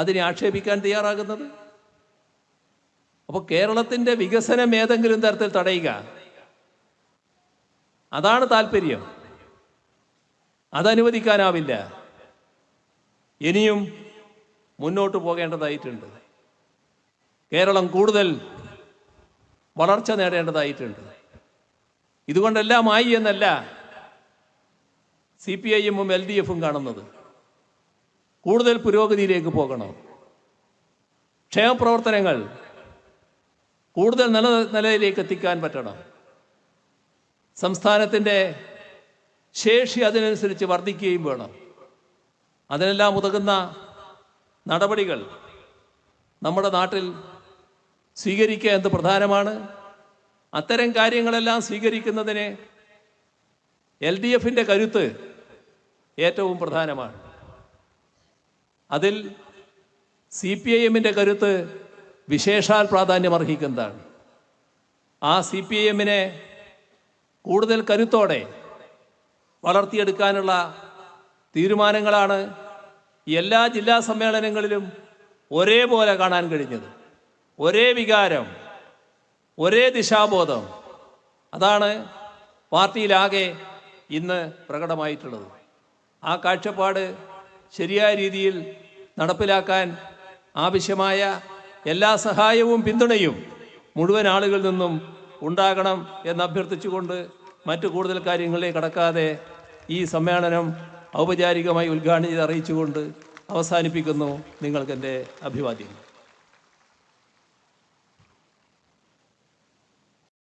അതിനെ ആക്ഷേപിക്കാൻ തയ്യാറാകുന്നത്? അപ്പോൾ കേരളത്തിൻ്റെ വികസനം ഏതെങ്കിലും തരത്തിൽ തടയുക, അതാണ് താല്പര്യം. അതനുവദിക്കാനാവില്ല. ഇനിയും മുന്നോട്ട് പോകേണ്ടതായിട്ടുണ്ട്. കേരളം കൂടുതൽ വളർച്ച നേടേണ്ടതായിട്ടുണ്ട്. ഇതുകൊണ്ടെല്ലാമായി എന്നല്ല CPIM-ഉം LDF-ഉം കാണുന്നത്. കൂടുതൽ പുരോഗതിയിലേക്ക് പോകണം. ക്ഷേമപ്രവർത്തനങ്ങൾ കൂടുതൽ നല്ല നിലയിലേക്ക് എത്തിക്കാൻ പറ്റണം. സംസ്ഥാനത്തിൻ്റെ ശേഷി അതിനനുസരിച്ച് വർദ്ധിക്കുകയും വേണം. അതിനെല്ലാം ഉതകുന്ന നടപടികൾ നമ്മുടെ നാട്ടിൽ സ്വീകരിക്കുക എന്ന് പ്രധാനമാണ്. അത്തരം കാര്യങ്ങളെല്ലാം സ്വീകരിക്കുന്നതിന് LDF-ൻ്റെ കരുത്ത് ഏറ്റവും പ്രധാനമാണ്. അതിൽ CPIM-ൻ്റെ കരുത്ത് വിശേഷാൽ പ്രാധാന്യം അർഹിക്കുന്നതാണ്. ആ CPIM-നെ കൂടുതൽ കരുത്തോടെ വളർത്തിയെടുക്കാനുള്ള തീരുമാനങ്ങളാണ് എല്ലാ ജില്ലാ സമ്മേളനങ്ങളിലും ഒരേപോലെ കാണാൻ കഴിഞ്ഞത്. ഒരേ വികാരം, ഒരേ ദിശാബോധം, അതാണ് പാർട്ടിയിലാകെ ഇന്ന് പ്രകടമായിട്ടുള്ളത്. ആ കാഴ്ചപ്പാട് ശരിയായ രീതിയിൽ നടപ്പിലാക്കാൻ ആവശ്യമായ എല്ലാ സഹായവും പിന്തുണയും മുഴുവൻ ആളുകളിൽ നിന്നും ഉണ്ടാകണം എന്ന് അഭ്യർത്ഥിച്ചുകൊണ്ട് മറ്റു കൂടുതൽ കാര്യങ്ങളിലേക്ക് കടക്കാതെ ഈ സമ്മേളനം ഔപചാരികമായി ഉദ്ഘാടനം ചെയ്ത് അറിയിച്ചുകൊണ്ട് അവസാനിപ്പിക്കുന്നു. നിങ്ങൾക്കെൻ്റെ അഭിവാദ്യം.